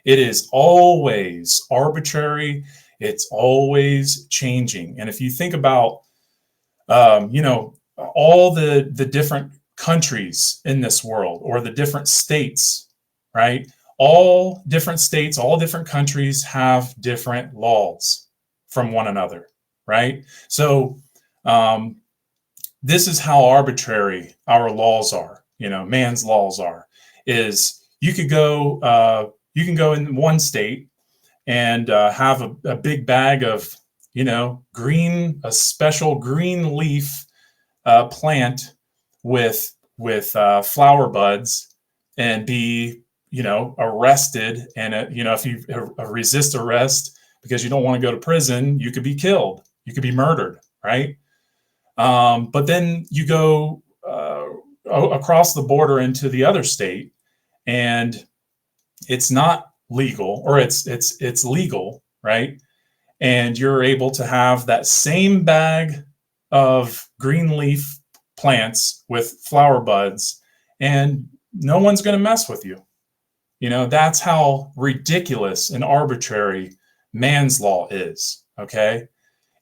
It is always arbitrary. It's always changing. And if you think about all the different countries in this world, or the different states, right? All different states, all different countries have different laws from one another, right? So this is how arbitrary our laws are. Man's laws are. Is you can go in one state and have a big bag of a special green leaf plant with flower buds, and be arrested, and if you resist arrest because you don't want to go to prison, you could be killed, you could be murdered, right? But then you go across the border into the other state, and it's not legal, or it's legal, right? And you're able to have that same bag of green leaf plants with flower buds, and no one's going to mess with you. That's how ridiculous and arbitrary man's law is. Okay.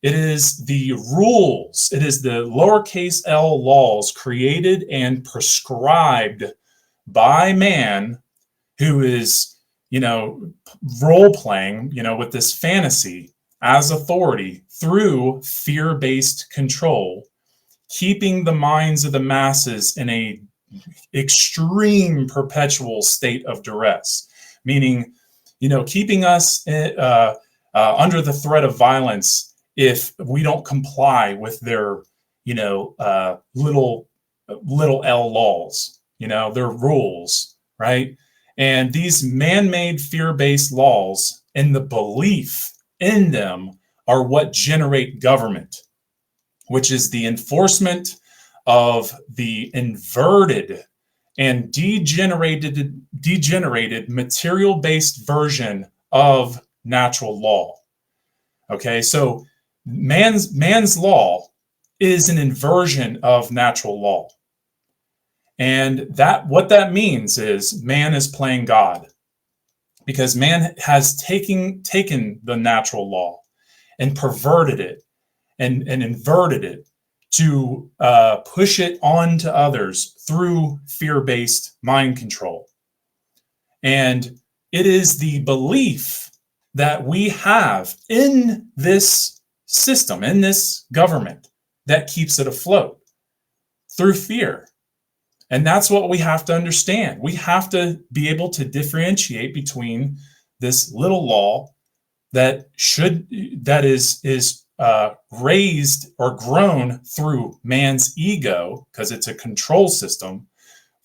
It is the rules, it is the lowercase l laws created and prescribed by man, who is, role playing, with this fantasy as authority through fear based control, keeping the minds of the masses in a extreme perpetual state of duress. meaning, keeping us under the threat of violence if we don't comply with their, little L laws, their rules, right? And these man-made fear-based laws and the belief in them are what generate government, which is the enforcement of the inverted and degenerated material-based version of natural law. Okay, so man's law is an inversion of natural law. And that what that means is man is playing God, because man has taken the natural law and perverted it and inverted it to push it on to others through fear-based mind control. And it is the belief that we have in this system, in this government, that keeps it afloat through fear. And that's what we have to understand. We have to be able to differentiate between this little law that is raised or grown through man's ego, because it's a control system,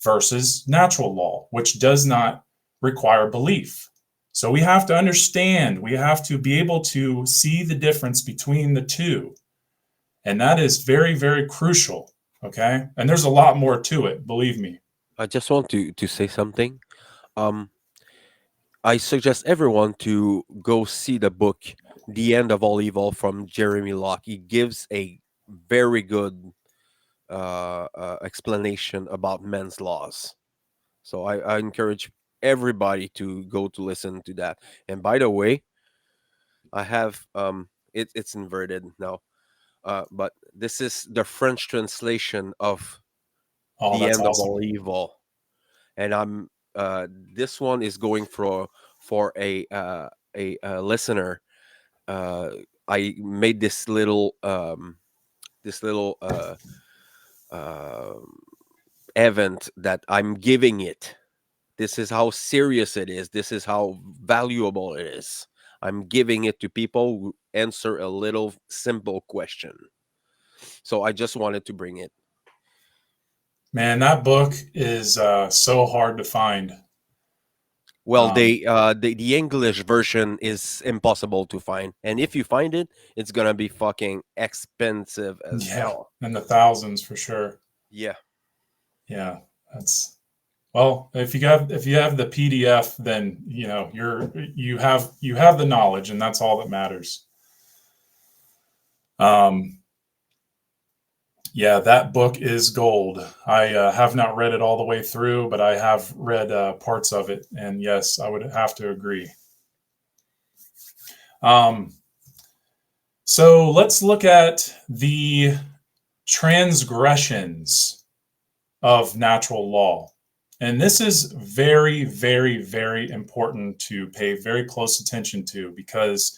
versus natural law, which does not require belief. So we have to understand, we have to be able to see the difference between the two. And that is very, very crucial. Okay. And there's a lot more to it, believe me. I just want to say something. Um, I suggest everyone to go see the book "The End of All Evil" from Jeremy Locke. He gives a very good explanation about men's laws. So I encourage everybody to go to listen to that. And by the way, I have it's inverted now, but this is the French translation of Oh, "The that's End of awesome. All Evil," and I'm this one is going for a listener. Uh, I made this little uh, event that I'm giving it. This is how serious it is. This is how valuable it is. I'm giving it to people who answer a little simple question. So I just wanted to bring it. Man, that book is so hard to find. Well, Um, the English version is impossible to find, and if you find it, it's gonna be fucking expensive as yeah, hell. in the thousands for sure. Yeah, Yeah, that's well. If you have the PDF, then you have the knowledge, and that's all that matters. Um, yeah, that book is gold. I have not read it all the way through, but I have read parts of it, and yes, I would have to agree. Um, so let's look at the transgressions of natural law. And this is very, very, very important to pay very close attention to, because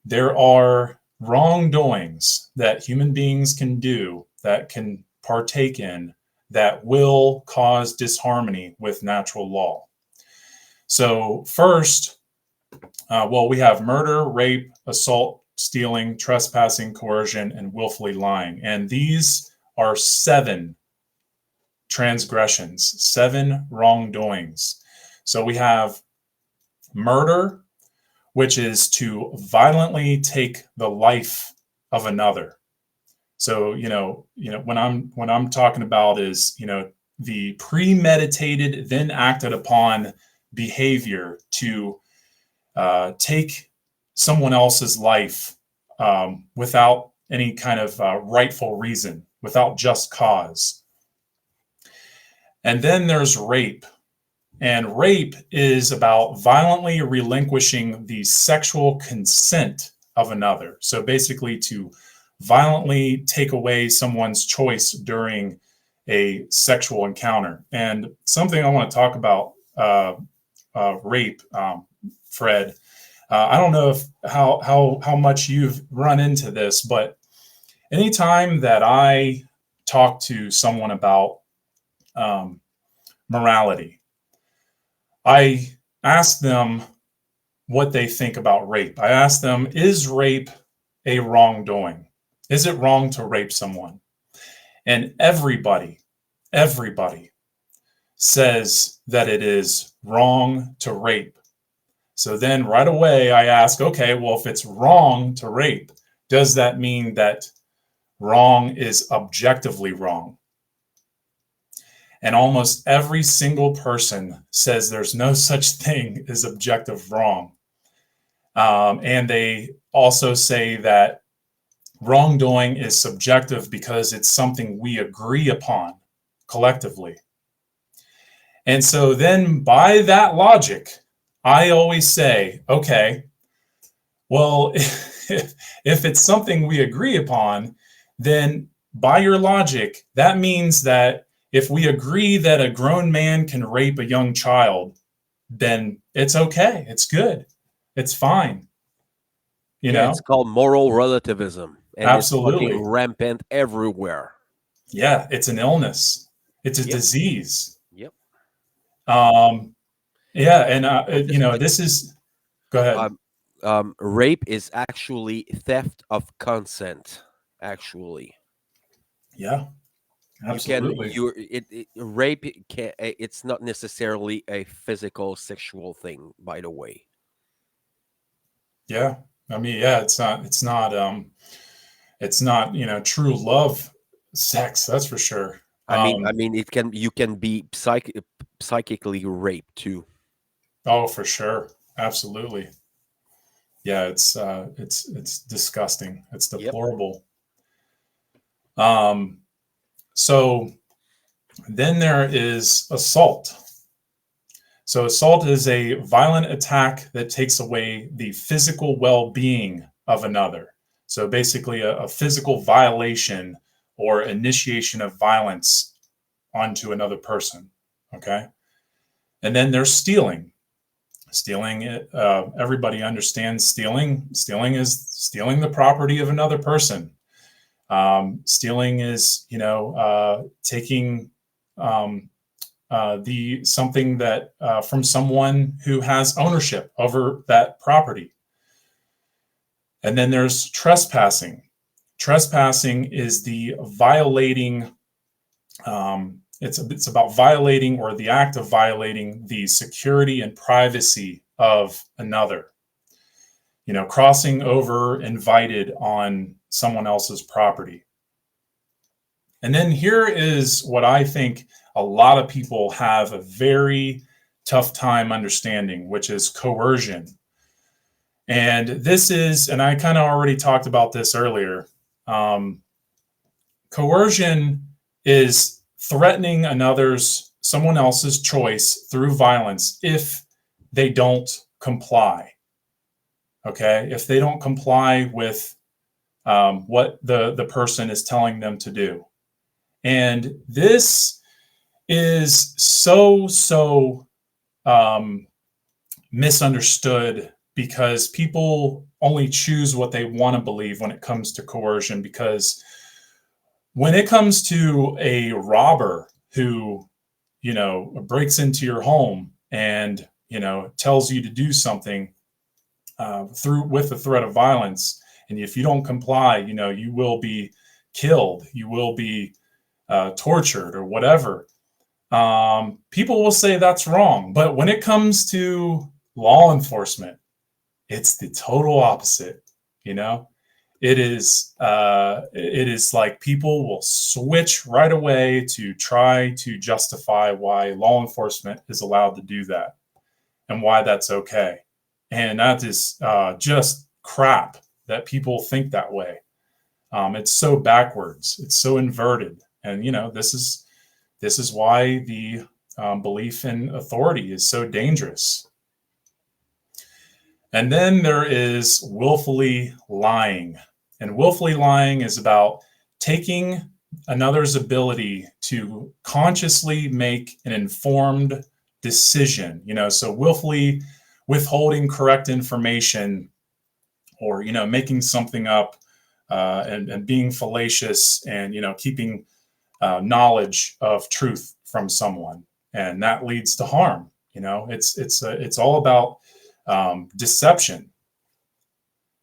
there are wrongdoings that human beings can do, that can partake in, that will cause disharmony with natural law. So, first, we have murder, rape, assault, stealing, trespassing, coercion, and willfully lying. And these are 7 transgressions, 7 wrongdoings. So we have murder, which is to violently take the life of another. So when I'm talking about is the premeditated then acted upon behavior to take someone else's life without any kind of rightful reason, without just cause. And then there's rape. And rape is about violently relinquishing the sexual consent of another. So basically, to violently take away someone's choice during a sexual encounter. And something I want to talk about rape, Fred. I don't know if how much you've run into this, but anytime that I talk to someone about morality, I ask them what they think about rape. I ask them, is rape a wrongdoing? Is it wrong to rape someone? And everybody says that it is wrong to rape. So then right away I ask, okay, well, if it's wrong to rape, does that mean that wrong is objectively wrong? And almost every single person says there's no such thing as objective wrong. And they also say that wrongdoing is subjective because it's something we agree upon collectively. And so then by that logic, I always say, okay, well, if it's something we agree upon, then by your logic, that means that if we agree that a grown man can rape a young child, then it's okay. It's good. It's fine. You Yeah, it's know, called moral relativism, and it's fucking absolutely. rampant everywhere. Yeah, it's an illness. It's a Yep, disease. yep. Um, yeah, and Well, just like this is. Go ahead. um, rape is actually theft of consent. Actually, Yeah, you can absolutely. rape can it's not necessarily a physical sexual thing. By the way, Yeah, I mean, yeah, it's not. It's not. It's not. True love, sex. That's for sure. I mean, it can you can be psychically raped too. Oh, for sure. Absolutely. Yeah, it's disgusting. It's Yep. deplorable. Um, so then there is assault. So assault is a violent attack that takes away the physical well-being of another. So basically a physical violation or initiation of violence onto another person. Okay. And then there's stealing. Stealing, everybody understands stealing. Stealing is stealing the property of another person. Stealing is, taking um, the something that from someone who has ownership over that property. And then there's trespassing. Trespassing is the violating. It's about violating or the act of violating the security and privacy of another. Crossing over invited on someone else's property. And then here is what I think a lot of people have a very tough time understanding, which is coercion. And this is, and I kind of already talked about this earlier. Um, Coercion is threatening someone else's choice through violence if they don't comply. Okay, if they don't comply with what the person is telling them to do, and this is so um, misunderstood because people only choose what they want to believe when it comes to coercion. Because when it comes to a robber who, breaks into your home and, tells you to do something through with the threat of violence, and if you don't comply, you will be killed, you will be tortured or whatever. People will say that's wrong. But when it comes to law enforcement, it's the total opposite. You know, it is like people will switch right away to try to justify why law enforcement is allowed to do that and why that's okay. And that is just crap that people think that way. It's so backwards. It's so inverted. And this is why the belief in authority is so dangerous. And then there is willfully lying. And willfully lying is about taking another's ability to consciously make an informed decision. So willfully withholding correct information, or making something up, and being fallacious, and keeping knowledge of truth from someone, and that leads to harm. It's all about deception.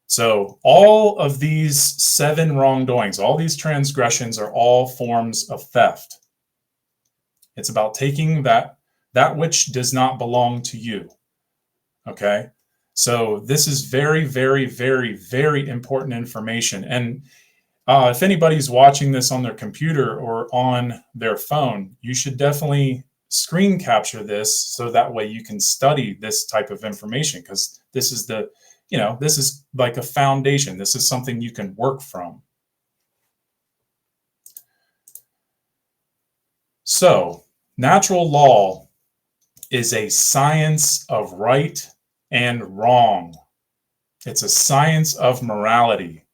So all of these 7 wrongdoings, all these transgressions are all forms of theft. It's about taking that which does not belong to you. Okay. So this is very, very, very, very important information. And if anybody's watching this on their computer or on their phone, you should definitely screen capture this so that way you can study this type of information, because this is this is like a foundation. This is something you can work from. So, natural law is a science of right and wrong. It's a science of morality.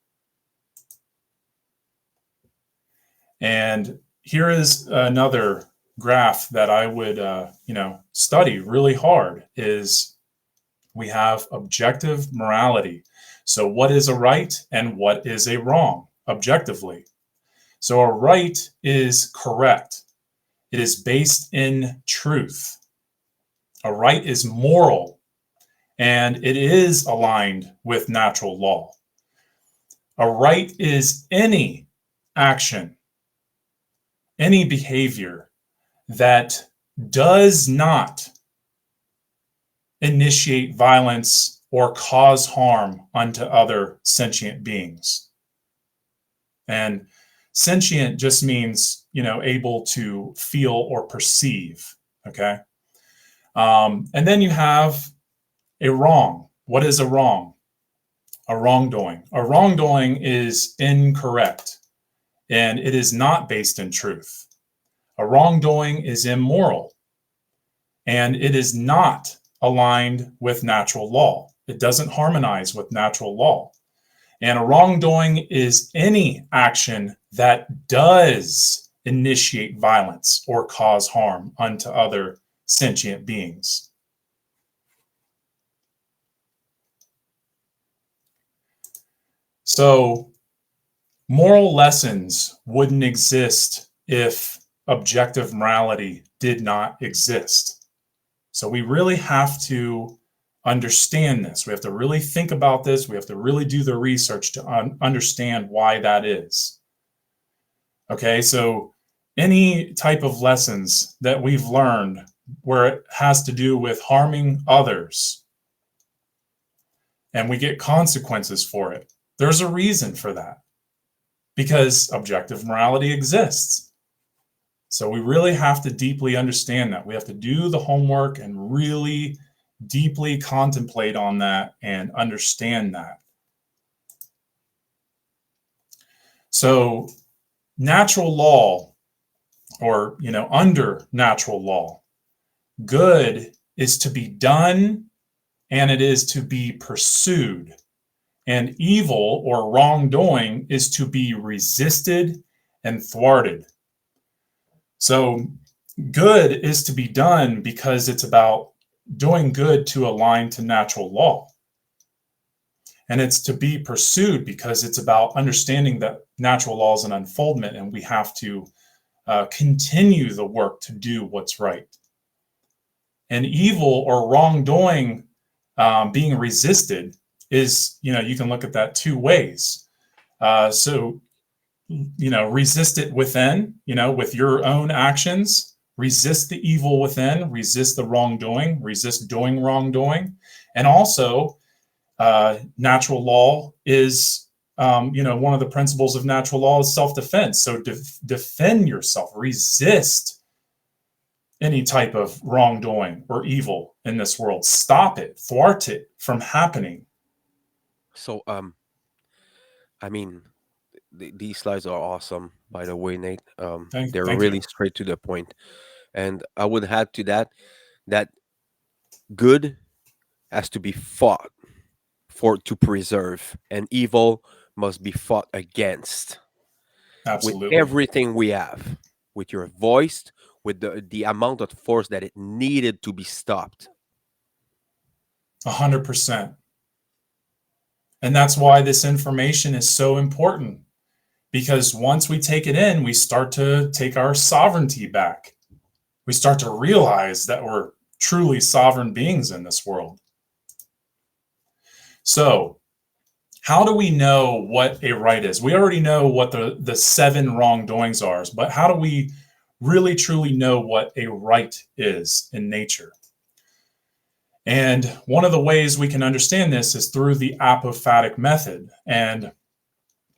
And here is another graph that I would, study really hard. Is we have objective morality. So what is a right and what is a wrong objectively? So a right is correct. It is based in truth. A right is moral, and it is aligned with natural law. A right is any action, any behavior that does not initiate violence or cause harm unto other sentient beings. And sentient just means, able to feel or perceive. Okay. And then you have a wrong. What is a wrong? A wrongdoing. A wrongdoing is incorrect, and it is not based in truth. A wrongdoing is immoral, and it is not aligned with natural law. It doesn't harmonize with natural law. And a wrongdoing is any action that does initiate violence or cause harm unto other sentient beings. So, moral lessons wouldn't exist if objective morality did not exist. So we really have to understand this. We have to really think about this. We have to really do the research to understand why that is. Okay, so any type of lessons that we've learned where it has to do with harming others and we get consequences for it, there's a reason for that, because objective morality exists. So we really have to deeply understand that. We have to do the homework and really deeply contemplate on that and understand that. So natural law, or, under natural law, good is to be done and it is to be pursued. And evil or wrongdoing is to be resisted and thwarted. So good is to be done because it's about doing good to align to natural law. And it's to be pursued because it's about understanding that natural law is an unfoldment and we have to continue the work to do what's right. And evil or wrongdoing being resisted is, you can look at that 2 ways. So resist it within, with your own actions, resist the evil within, resist the wrongdoing, resist doing wrongdoing. And also, natural law is, one of the principles of natural law is self-defense. So defend yourself, resist any type of wrongdoing or evil in this world. Stop it, thwart it from happening. So, I mean, these slides are awesome, by the way, Nate. They're Thank really you. straight to the point. And I would add to that good has to be fought for to preserve, and evil must be fought against with Absolutely. everything we have, with your voice, with the amount of force that it needed to be stopped. 100%. And that's why this information is so important, because once we take it in, we start to take our sovereignty back. We start to realize that we're truly sovereign beings in this world. So, how do we know what a right is? We already know what the seven wrongdoings are, but how do we really truly know what a right is in nature? And one of the ways we can understand this is through the apophatic method. And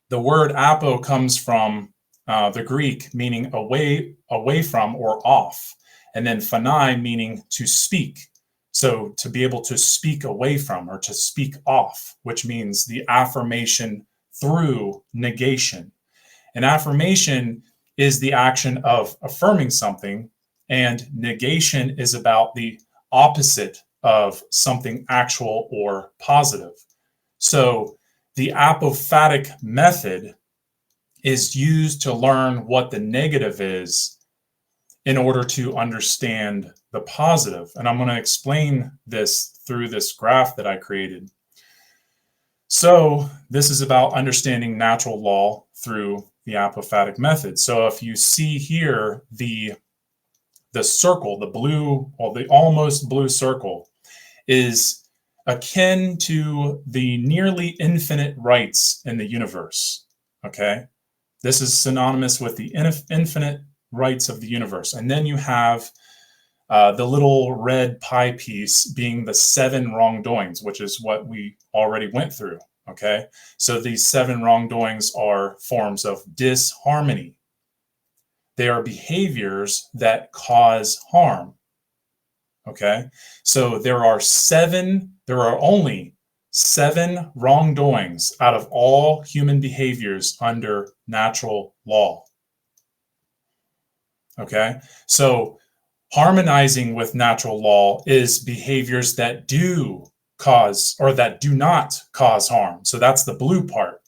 the word apo comes from the Greek, meaning away from or off, and then phanai, meaning to speak. So to be able to speak away from or to speak off, which means the affirmation through negation. An affirmation is the action of affirming something, and negation is about the opposite of something actual or positive. So the apophatic method is used to learn what the negative is in order to understand the positive. And I'm going to explain this through this graph that I created. So this is about understanding natural law through the apophatic method. So if you see here the circle, the blue, or the almost blue circle, is akin to the nearly infinite rights in the universe. Okay, this is synonymous with the infinite rights of the universe. And then you have the little red pie piece being the seven wrongdoings, which is what we already went through. Okay, so these seven wrongdoings are forms of disharmony. They are behaviors that cause harm. Okay, so there are only seven wrongdoings out of all human behaviors under natural law. Okay, so harmonizing with natural law is behaviors that do cause or that do not cause harm. So that's the blue part.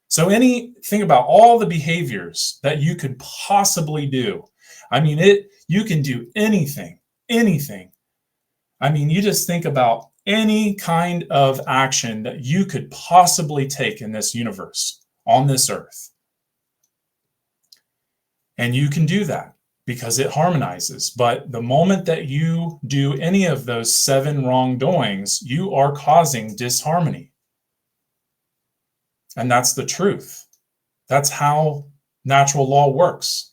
So think about all the behaviors that you could possibly do. I mean, you can do anything. I mean, you just think about any kind of action that you could possibly take in this universe, on this earth. And you can do that because it harmonizes. But the moment that you do any of those seven wrongdoings, you are causing disharmony. And that's the truth. That's how natural law works.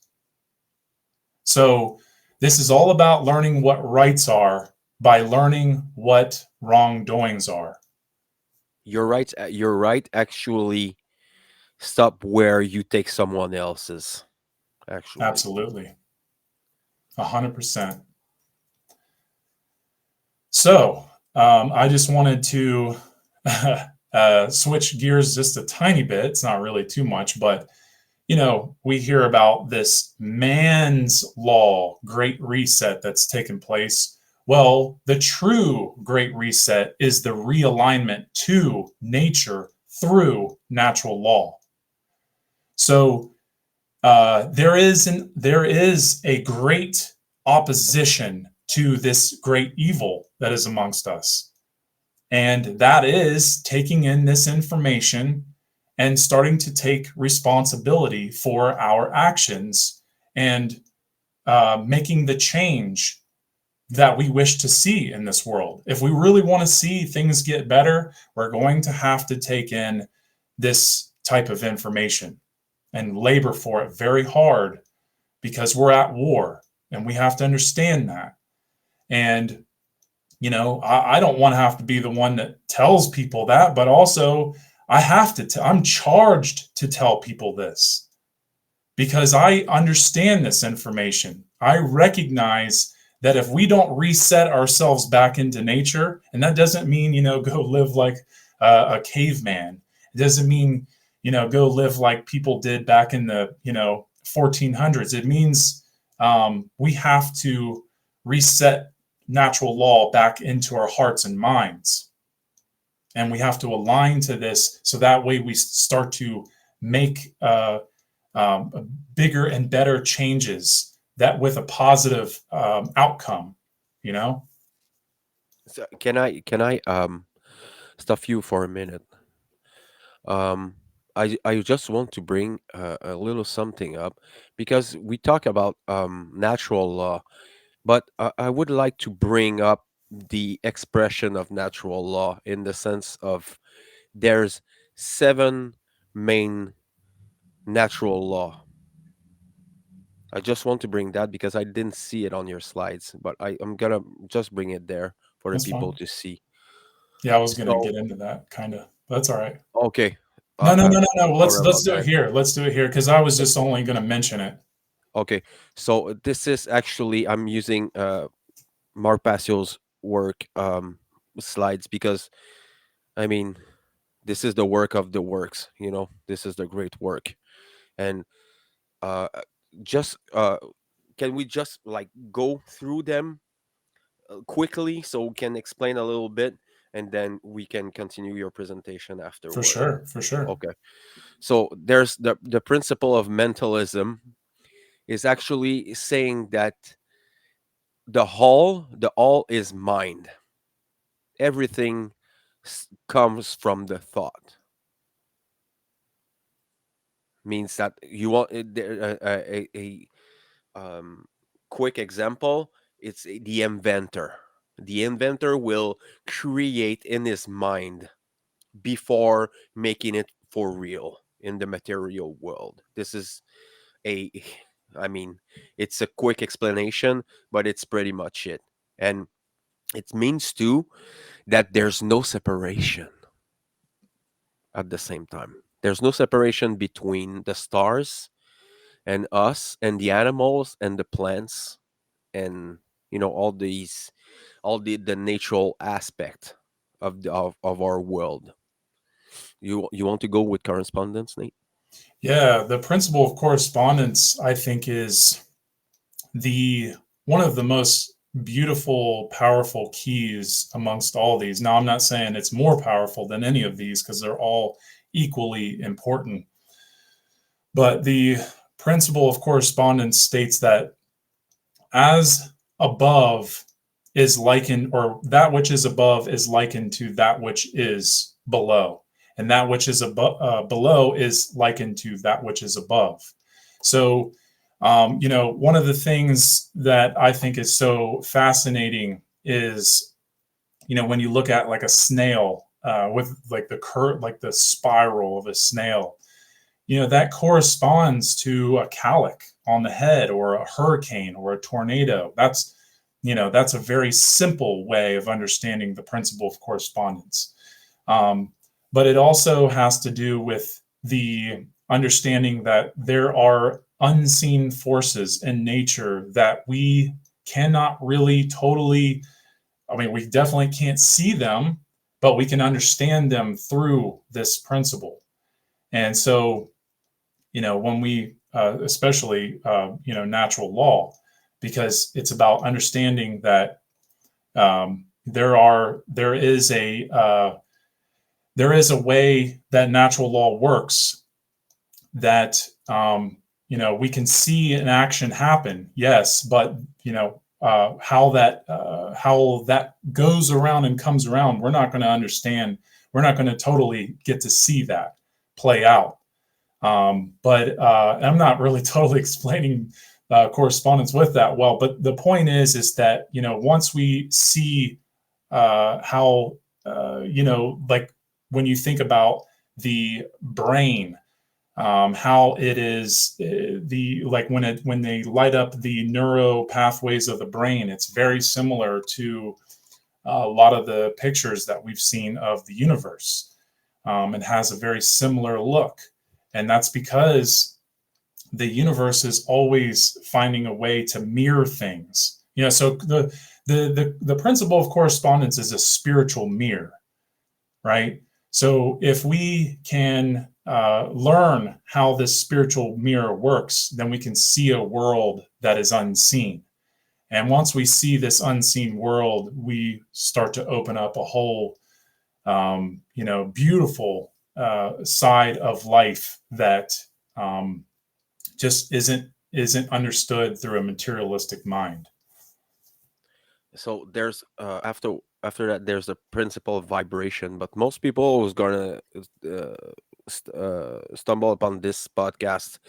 So this is all about learning what rights are by learning what wrongdoings are. You're right. You're right. Actually, stop where you take someone else's. Actually, Absolutely. 100%. So I just wanted to switch gears just a tiny bit. It's not really too much, but we hear about this man's law, great reset that's taken place. Well, the true great reset is the realignment to nature through natural law. So there is a great opposition to this great evil that is amongst us. And that is taking in this information and starting to take responsibility for our actions and making the change that we wish to see in this world. If we really want to see things get better, we're going to have to take in this type of information and labor for it very hard because we're at war and we have to understand that. And, I don't want to have to be the one that tells people that, but also I have to, I'm charged to tell people this because I understand this information. I recognize that if we don't reset ourselves back into nature, and that doesn't mean, go live like a caveman. It doesn't mean, go live like people did back in the, 1400s. It means we have to reset natural law back into our hearts and minds. And we have to align to this so that way we start to make bigger and better changes that with a positive outcome, you know? so can I stuff you for a minute? Um, I just want to bring a little something up because we talk about natural law, But I would like to bring up the expression of natural law in the sense of there's seven main natural law. I just want to bring that because I didn't see it on your slides, but I'm gonna just bring it there for the That's people fine. to see. Yeah, I was gonna So, get into that kind of. That's all right. okay, No, no, no, no, no. sorry Let's about do it that. here. Let's do it here because I was just only gonna mention it Okay, so this is actually I'm using Mark Passio's work slides because I mean this is the work of the works. This is the great work, and uh, just can we just like go through them quickly so we can explain a little bit and then we can continue your presentation for afterward. sure. For sure. Okay. So there's the principle of mentalism is actually saying that the all is mind. Everything comes from the thought. Means that you want a quick example. It's the inventor. The inventor will create in his mind before making it for real in the material world. This is a, I mean, it's a quick explanation, but it's pretty much it. And it means too that there's no separation at the same time. There's no separation between the stars and us and the animals and the plants and all these all the natural aspect of our world. You want to go with correspondence, Nate? Yeah, the principle of correspondence, I think, is the one of the most beautiful, powerful keys amongst all these. Now, I'm not saying it's more powerful than any of these because they're all equally important. But the principle of correspondence states that as above is likened, or that which is above is likened to that which is below, and that which is below is likened to that which is above. So, one of the things that I think is so fascinating is, when you look at like a snail with like the curve, like the spiral of a snail, that corresponds to a calic on the head or a hurricane or a tornado. That's a very simple way of understanding the principle of correspondence. um, but it also has to do with the understanding that there are unseen forces in nature that we cannot really totally, I mean, we definitely can't see them, but we can understand them through this principle. And so, when we especially natural law, because it's about understanding that there is a way that natural law works, that we can see an action happen, yes, but how that goes around and comes around, we're not going to understand. We're not going to totally get to see that play out. But I'm not really totally explaining correspondence with that well. But the point is that once we see how like when you think about the brain, how it is the like when they light up the neuro pathways of the brain, it's very similar to a lot of the pictures that we've seen of the universe. It has a very similar look, and that's because the universe is always finding a way to mirror things. So the principle of correspondence is a spiritual mirror, right? So if we can learn how this spiritual mirror works, then we can see a world that is unseen. And once we see this unseen world, we start to open up a whole, beautiful side of life that just isn't understood through a materialistic mind. So there's after that there's the principle of vibration, but most people who's gonna stumble upon this podcast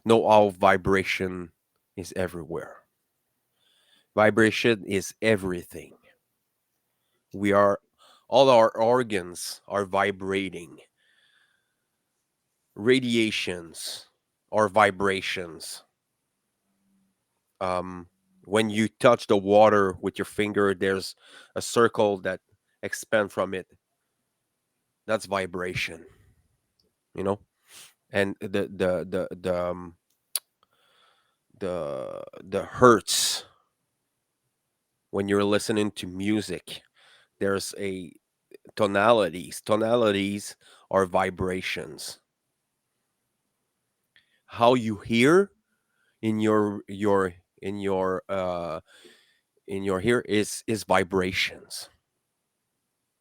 know how vibration is everywhere. Vibration is everything. We are all our organs are vibrating. Radiations are vibrations. Um, when you touch the water with your finger, there's a circle that expand from it. That's vibration, you know. And the hertz when you're listening to music, there's a tonalities. Tonalities are vibrations. How you hear in in your uh in your ear is vibrations.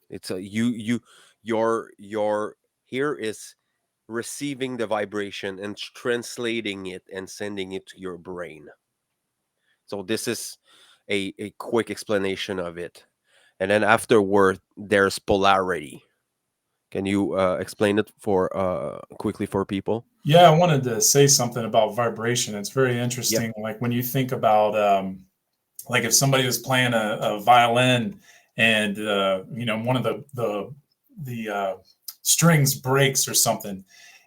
It's a your ear is receiving the vibration and translating it and sending it to your brain. So this is a quick explanation of it. And then afterward, there's polarity. Can you explain it for quickly for people? Yeah, I wanted to say something about vibration. It's very Yep. interesting. Like when you think about, like if somebody was playing a violin and one of the strings breaks or something,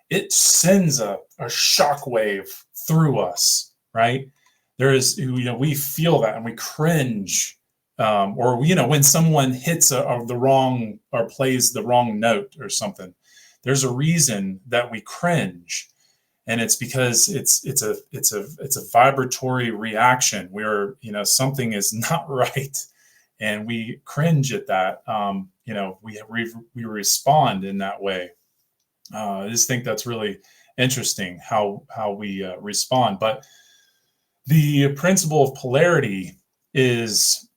it sends a shock wave through us, right? There is, we feel that and we cringe, or when someone hits the wrong or plays the wrong note or something, there's a reason that we cringe, and it's because it's a vibratory reaction where something is not right, and we cringe at that. We respond in that way. I just think that's really interesting how we respond. But the principle of polarity is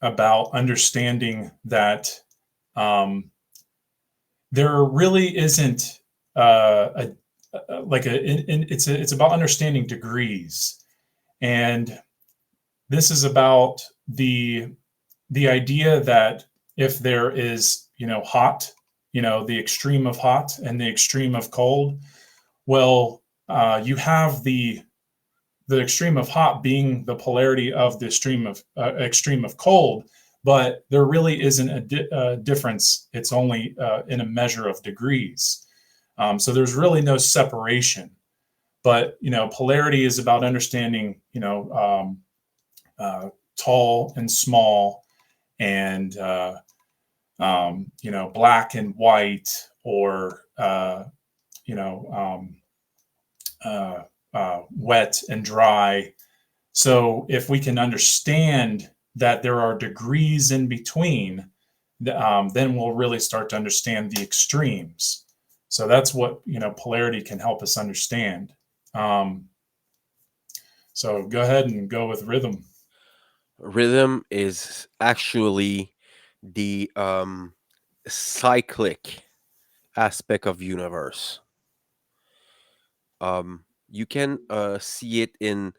about understanding that um, there really isn't like it's about understanding degrees, and this is about the idea that if there is hot, the extreme of hot and the extreme of cold, well, you have the extreme of hot being the polarity of the extreme of cold, but there really isn't a difference. It's only in a measure of degrees. So there's really no separation. But polarity is about understanding tall and small, and black and white, or you know wet and dry. So if we can understand that there are degrees in between, then we'll really start to understand the extremes. So that's what polarity can help us understand. Um, so go ahead and go with rhythm. Rhythm is actually the cyclic aspect of universe. You can see it in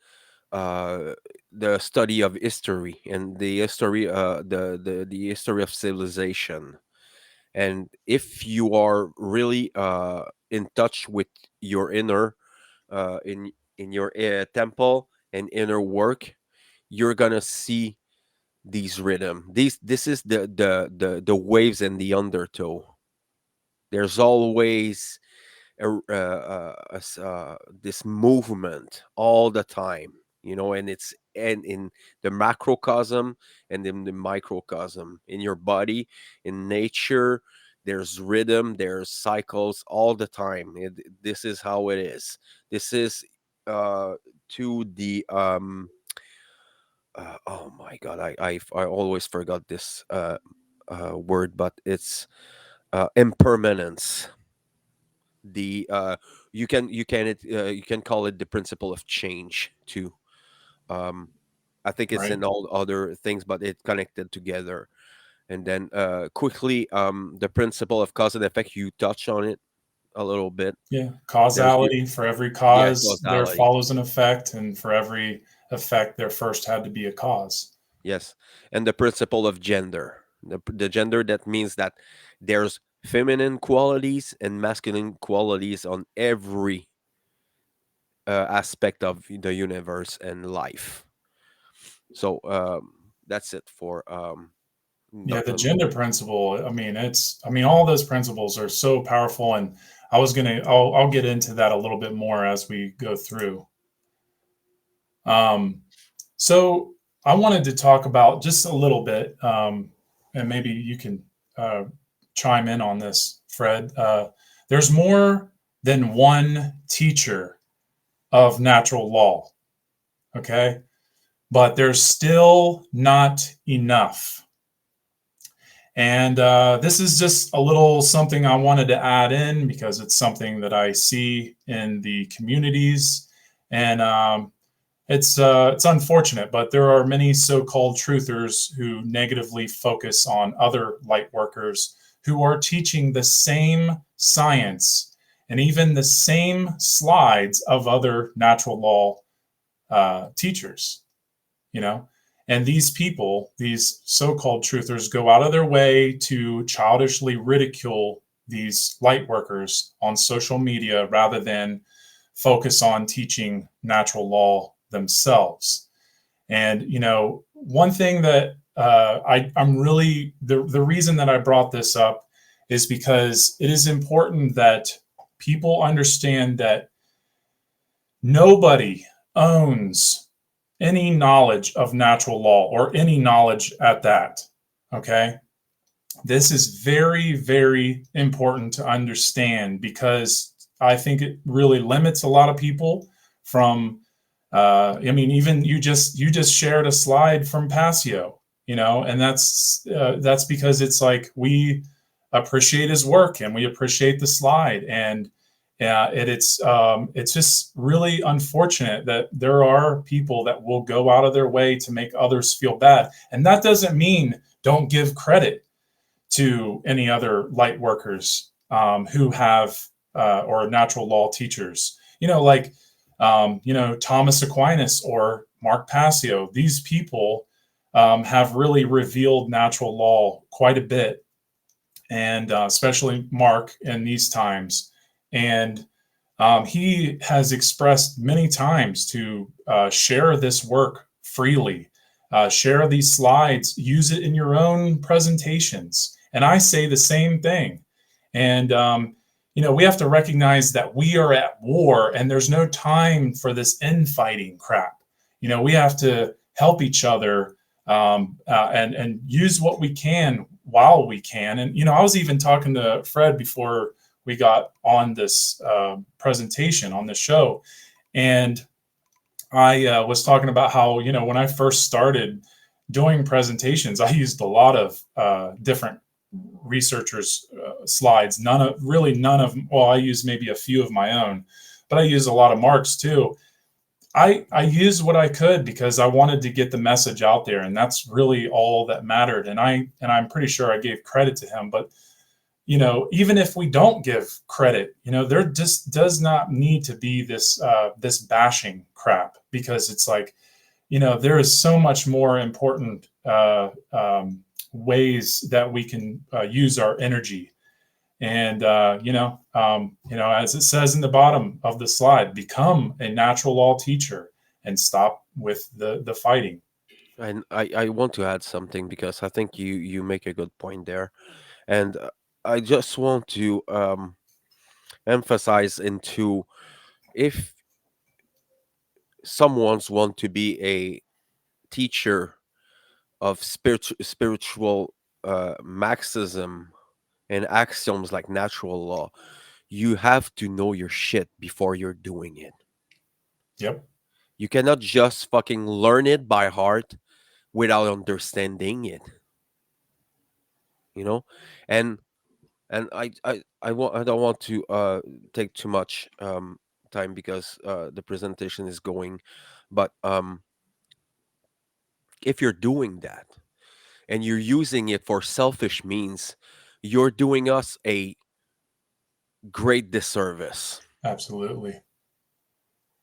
uh, the study of history and the history the history of civilization. And if you are really in touch with your inner in your temple and inner work, you're gonna see these rhythm. This is the waves and the undertow. There's always this movement all the time, and it's and in the macrocosm and in the microcosm in your body, in nature. There's rhythm, there's cycles all the time. This is how it is. This is uh to the oh my god, I always forgot this word, but it's impermanence. The you can call it the principle of change too. um I think it's Right? in all other things, but it connected together. And then quickly, the principle of cause and effect, you touch on it a little bit. Yeah. There's you Causality: for every Yeah, cause, there causality. follows an effect, and for every effect, there first had to be a cause. Yes. And the principle of gender, the gender, that means that there's feminine qualities and masculine qualities on every aspect of the universe and life. So that's it for Yeah, the gender principle. I mean, all those principles are so powerful, and I'll get into that a little bit more as we go through. Um, so I wanted to talk about just a little bit, and maybe you can uh, chime in on this, Fred. There's more than one teacher of natural law, okay? But there's still not enough. And this is just a little something I wanted to add in because it's something that I see in the communities, and it's unfortunate, but there are many so-called truthers who negatively focus on other light workers who are teaching the same science and even the same slides of other natural law teachers, you know. And these people, these so-called truthers, go out of their way to childishly ridicule these light workers on social media rather than focus on teaching natural law themselves. And one thing that I'm really the reason that I brought this up is because it is important that people understand that nobody owns any knowledge of natural law or any knowledge at that. Okay. This is very, very important to understand because I think it really limits a lot of people from. I mean, even you just shared a slide from Passio, and that's because it's like we appreciate his work and we appreciate the slide, and it's just really unfortunate that there are people that will go out of their way to make others feel bad, and that doesn't mean don't give credit to any other light workers who have or natural law teachers, like Thomas Aquinas or Mark Passio. These people have really revealed natural law quite a bit, and especially Mark in these times. And he has expressed many times to share this work freely, share these slides, use it in your own presentations. And I say the same thing. And, we have to recognize that we are at war and there's no time for this infighting crap. We have to help each other and use what we can while we can. And, I was even talking to Fred before we got on this presentation on the show. And I was talking about how, when I first started doing presentations, I used a lot of different researchers' slides. None of, well, I used maybe a few of my own, but I use a lot of Mark's too. I used what I could because I wanted to get the message out there, and that's really all that mattered. And I'm pretty sure I gave credit to him, but even if we don't give credit, there just does not need to be this bashing crap, because it's like, there is so much more important ways that we can use our energy. And as it says in the bottom of the slide, become a natural law teacher and stop with the fighting. And I want to add something because I think you make a good point there. And I just want to emphasize into, if someone's want to be a teacher of spiritual Marxism and axioms like natural law, you have to know your shit before you're doing it. Yep. You cannot just fucking learn it by heart without understanding it, you know? And I don't want to take too much time because the presentation is going, but if you're doing that and you're using it for selfish means, you're doing us a great disservice. Absolutely.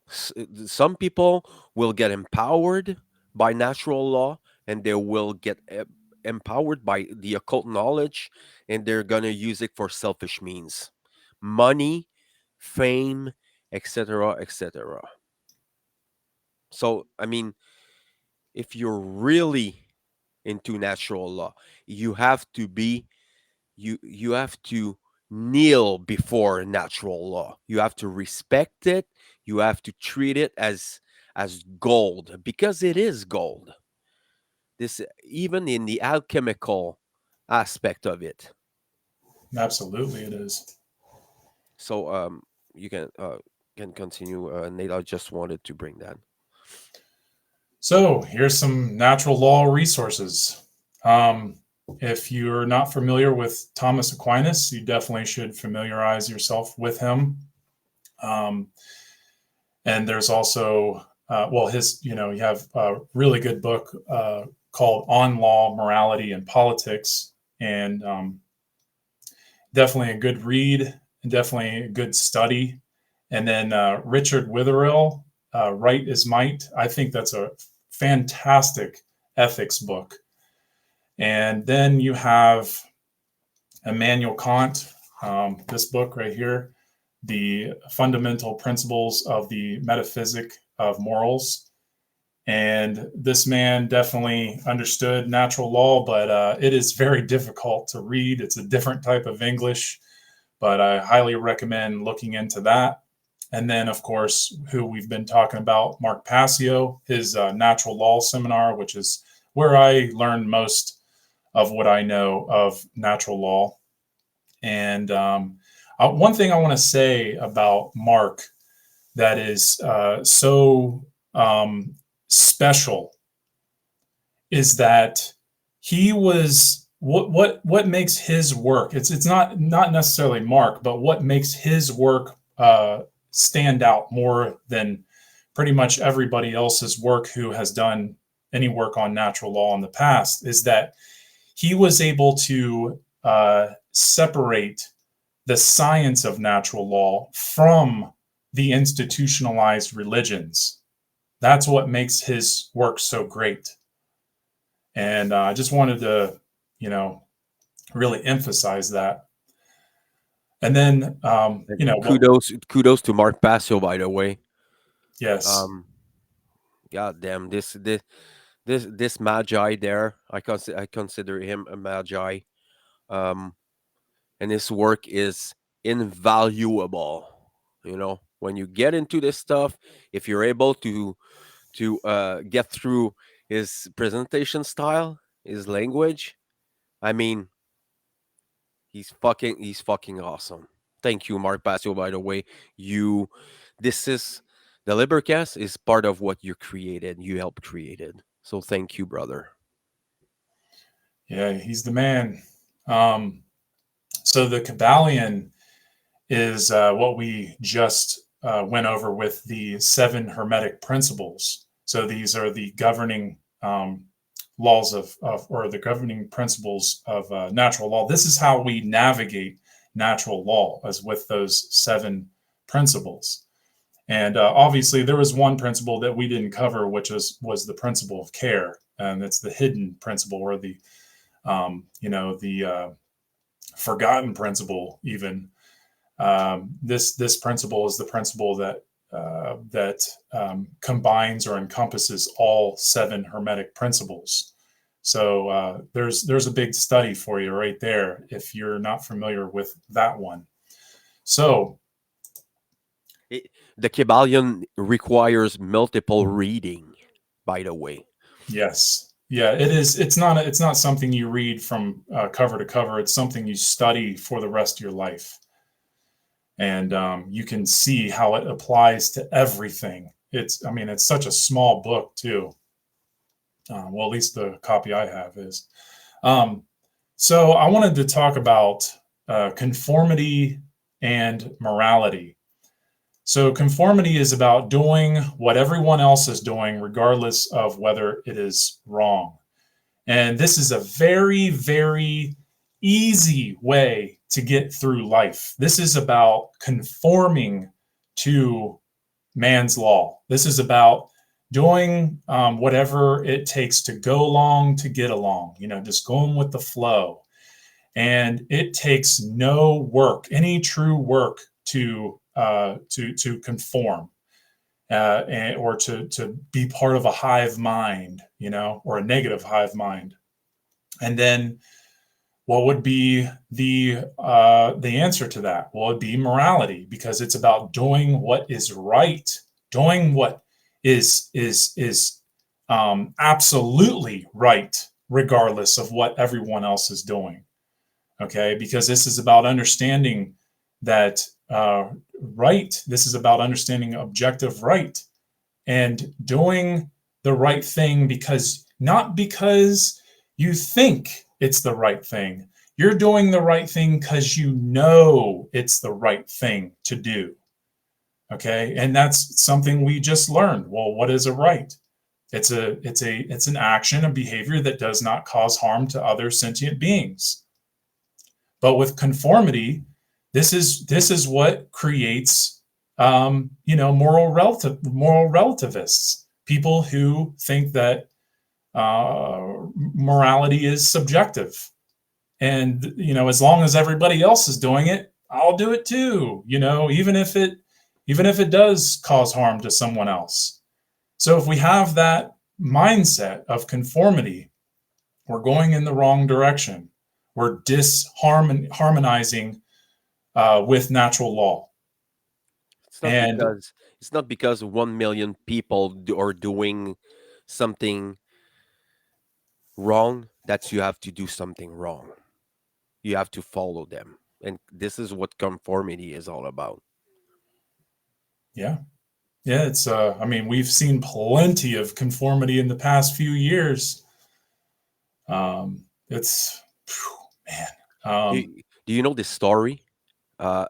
Some people will get empowered by natural law, and they will get empowered by the occult knowledge, and they're going to use it for selfish means, money, fame, etc., etc. So I mean, if you're really into natural law, you have to be you have to kneel before natural law. You have to respect it. You have to treat it as gold, because it is gold. This, even in the alchemical aspect of it. Absolutely, it is. So you can continue, Nate. I just wanted to bring that. So here's some natural law resources. Um, if you're not familiar with Thomas Aquinas, you definitely should familiarize yourself with him. Um, and there's also, well, you have a really good book called On Law, Morality, and Politics, and definitely a good read and definitely a good study. And then Richard Witherill, Right is Might. I think that's a fantastic ethics book. And then you have Immanuel Kant, this book right here, The Fundamental Principles of the Metaphysic of Morals. And this man definitely understood natural law, but it is very difficult to read. It's a different type of English, but I highly recommend looking into that. And then, of course, who we've been talking about, Mark Passio, his natural law seminar, which is where I learned most of what I know of natural law. And one thing I want to say about Mark that is so special is that he was what makes his work. It's not necessarily Mark, but what makes his work stand out more than pretty much everybody else's work who has done any work on natural law in the past is that he was able to separate the science of natural law from the institutionalized religions. That's what makes his work so great. And I just wanted to, you know, really emphasize that. And then, And kudos to Mark Passio, by the way. yes, Um, God damn, this magi there. I consider him a magi. Um, and his work is invaluable. When you get into this stuff, if you're able to get through his presentation style, his language, I mean, he's fucking awesome. Thank you, Mark Passio. By the way, you this is the LIBERcast is part of what you created. You helped created. So thank you, brother. yeah, he's the man. Um, so the Kabbalion is what we just went over with the seven Hermetic principles. So these are the governing laws or the governing principles of natural law. This is how we navigate natural law, as with those seven principles. And obviously, there was one principle that we didn't cover, which was the principle of care, and it's the hidden principle, or the forgotten principle, even. This principle is the principle that combines or encompasses all seven Hermetic principles. So there's a big study for you right there if you're not familiar with that one. So The Kybalion requires multiple reading, by the way. yes, yeah, it is. It's not something you read from cover to cover. It's something you study for the rest of your life, and you can see how it applies to everything. It's such a small book too. Well, at least the copy I have is. Um, so I wanted to talk about conformity and morality. So conformity is about doing what everyone else is doing, regardless of whether it is wrong. And this is a very, very easy way to get through life. This is about conforming to man's law. This is about doing whatever it takes to go along to get along, just going with the flow. And it takes no work, any true work to conform. or to be part of a hive mind, or a negative hive mind. And then what would be the answer to that? Well, it'd be morality, because it's about doing what is right, doing what is absolutely right, regardless of what everyone else is doing. Okay, because this is about understanding that right. This is about understanding objective right and doing the right thing, because not because you think it's the right thing. You're doing the right thing because you know it's the right thing to do. Okay, and that's something we just learned. Well, what is a right? It's an action, a behavior that does not cause harm to other sentient beings. But with conformity, this is what creates moral relativists, people who think that morality is subjective, and as long as everybody else is doing it, I'll do it too. Even if it does cause harm to someone else. So if we have that mindset of conformity, we're going in the wrong direction. We're disharmonizing with natural law. It's not And because 1 million people are doing something wrong that you have to do something wrong. You have to follow them. And this is what conformity is all about. yeah, yeah, I mean, we've seen plenty of conformity in the past few years. It's, man. Do Um, you, do you know this story? Uh,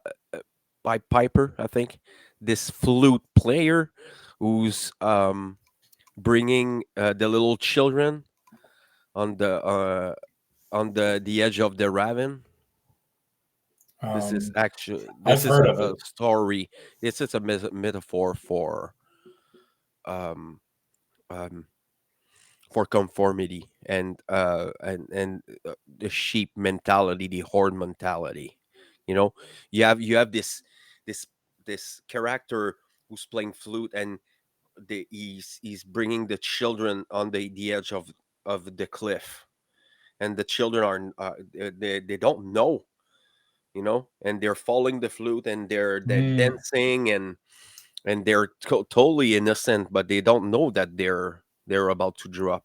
by Piper, I think. This flute player who's bringing the little children on the edge of the ravine. This is um, actually I've this is heard of a it. story. This is a metaphor um, um, for conformity and the sheep mentality, the horde mentality. You know, you have this this character who's playing flute, and he's bringing the children on the edge of the cliff, and the children they don't know, and they're following the flute, and they're Mm, dancing, and they're totally innocent, but they don't know that they're about to drop.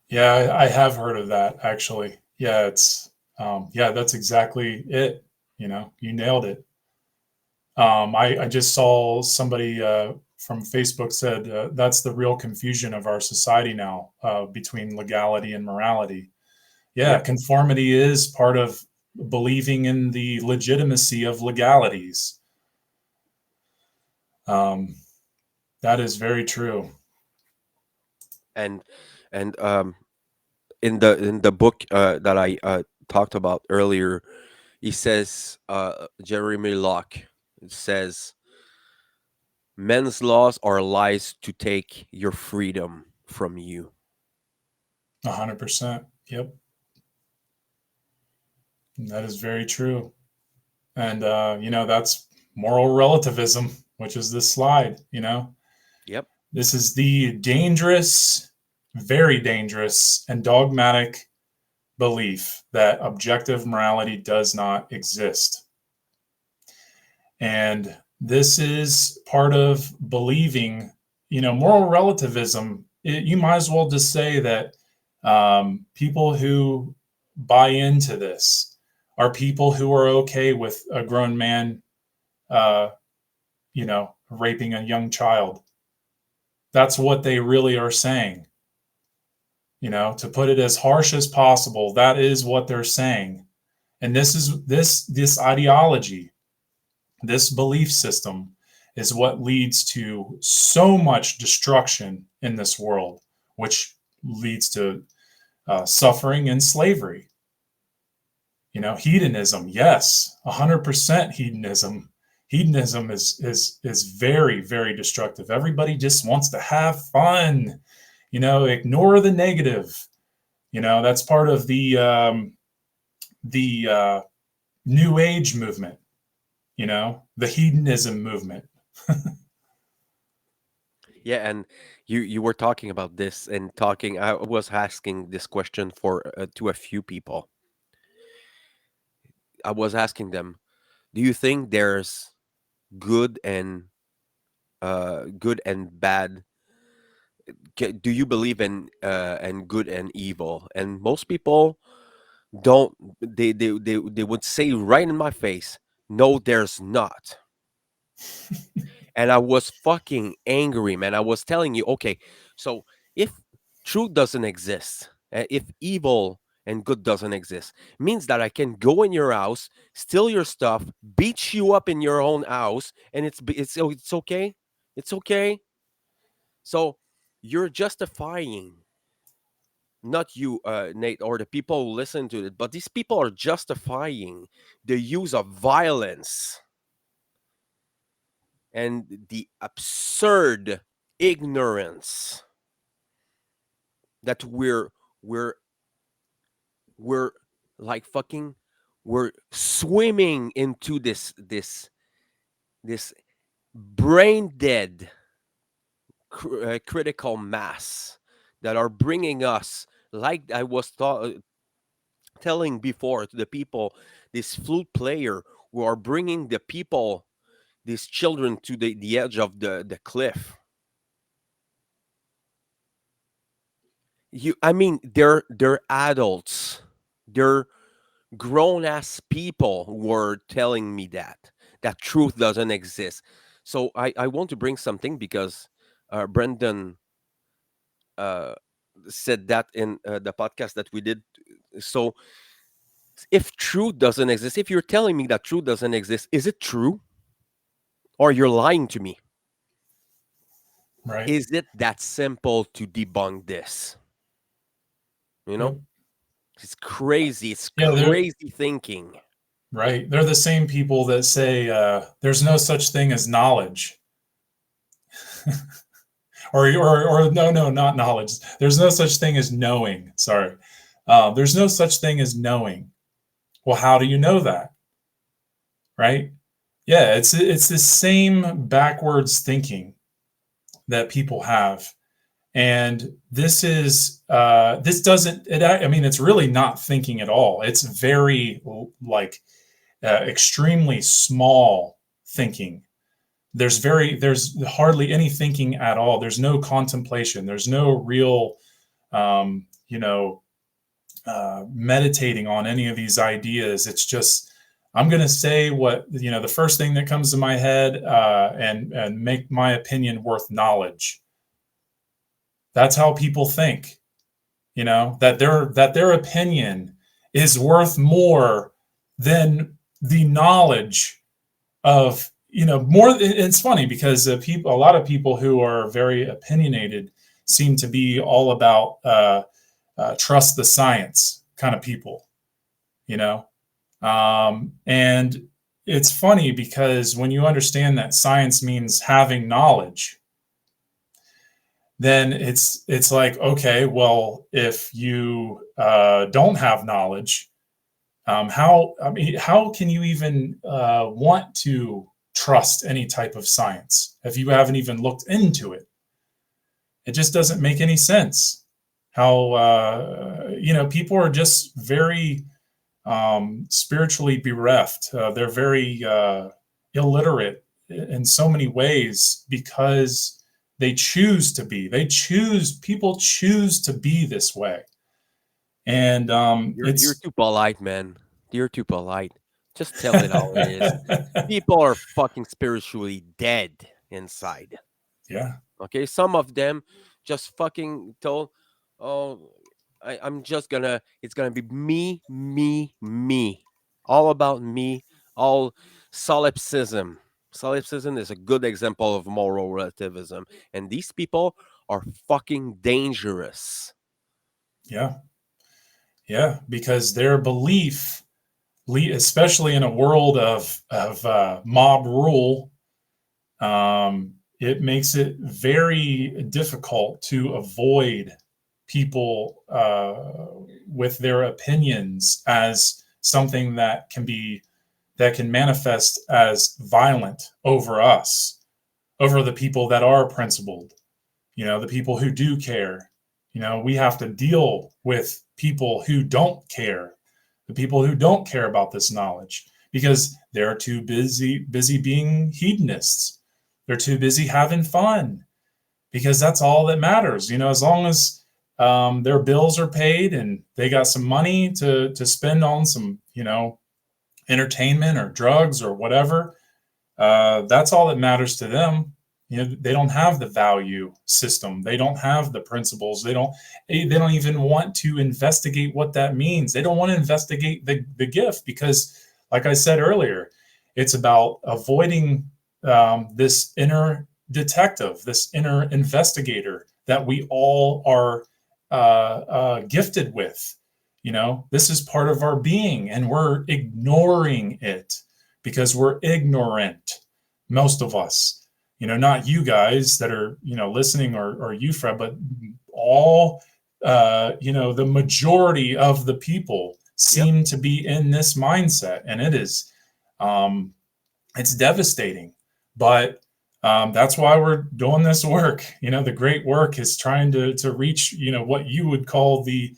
yeah, I have heard of that, actually. Yeah, yeah, that's exactly it. You nailed it. I just saw somebody from Facebook said that's the real confusion of our society now, between legality and morality. Yeah, Yep. conformity is part of believing in the legitimacy of legalities. Um, that is very true. And and in the book that I talked about earlier, he says, Jeremy Locke says, men's laws are lies to take your freedom from you. 100%. Yep, that is very true. And that's moral relativism, which is this slide. Yep. This is the dangerous, very dangerous, and dogmatic belief that objective morality does not exist. And this is part of believing, moral relativism. You might as well just say that people who buy into this are people who are okay with a grown man, uh, raping a young child. That's what they really are saying. To put it as harsh as possible, that is what they're saying. And this ideology, this belief system, is what leads to so much destruction in this world, which leads to suffering and slavery. Hedonism, yes, 100% hedonism. Hedonism is very, very destructive. Everybody just wants to have fun. Ignore the negative. That's part of the New Age movement. the hedonism movement. Yeah, and you were talking about this and talking. I was asking this question for to a few people. I was asking them, do you think there's good and good and bad? Do you believe in and good and evil? And most people don't. They would say right in my face, no, there's not. And I was fucking angry, man. I was telling you, okay, so if truth doesn't exist, if evil and good doesn't exist, means that I can go in your house, steal your stuff, beat you up in your own house, and it's okay. It's okay. So you're justifying, not you, Nate, or the people who listen to it, but these people are justifying the use of violence and the absurd ignorance that we're we're like fucking we're swimming into this brain dead critical mass that are bringing us, like I was telling before to the people, this flute player who are bringing the people, these children, to the edge of the cliff. I mean, they're adults. They're grown ass people who are telling me that truth doesn't exist. So I want to bring something because Brendan uh, said that in the podcast that we did. So if truth doesn't exist, if you're telling me that truth doesn't exist, is it true, or you're lying to me? Right. Is it that simple to debunk this? You know, Yep. it's crazy. It's Yeah, they're crazy thinking. right. They're the same people that say there's no such thing as knowledge, or no, no, not knowledge. There's no such thing as knowing. Sorry, there's no such thing as knowing. Well, how do you know that? Right? Yeah, it's the same backwards thinking that people have, and this doesn't. I mean, it's really not thinking at all. It's very like extremely small thinking. There's hardly any thinking at all. There's no contemplation. There's no real um, you know meditating on any of these ideas. It's just I'm going to say what the first thing that comes to my head, and make my opinion worth knowledge. That's how people think. That their opinion is worth more than the knowledge of more. It's funny because a lot of people who are very opinionated seem to be all about trust the science kind of people, you know. And it's funny because when you understand that science means having knowledge, then it's like, okay, well, if you don't have knowledge, how can you even want to trust any type of science if you haven't even looked into it? It just doesn't make any sense. How people are just very spiritually bereft. They're very illiterate in so many ways because they choose to be. People choose to be this way, and You're it's too polite, man. You're too polite. Just tell it how it is. People are fucking spiritually dead inside. yeah, Okay, some of them just fucking told, "Oh, I'm just gonna. It's gonna be me, me, me. All about me. All solipsism. Solipsism is a good example of moral relativism, and these people are fucking dangerous. yeah, yeah, because their belief, especially in a world of mob rule, it makes it very difficult to avoid people with their opinions as something that can be that can manifest as violent over us, over the people that are principled, the people who do care. We have to deal with people who don't care, the people who don't care about this knowledge because they're too busy being hedonists. They're too busy having fun because that's all that matters. As long as their bills are paid and they got some money to spend on some, entertainment or drugs or whatever, that's all that matters to them. They don't have the value system. They don't have the principles. They don't even want to investigate what that means. They don't want to investigate the gift because, like I said earlier, it's about avoiding this inner detective, this inner investigator that we all are gifted with. This is part of our being, and we're ignoring it because we're ignorant, most of us. Not you guys that are listening, or you, Fred, but all the majority of the people Yep. seem to be in this mindset, and um, it's devastating. But that's why we're doing this work. The great work is trying to reach what you would call the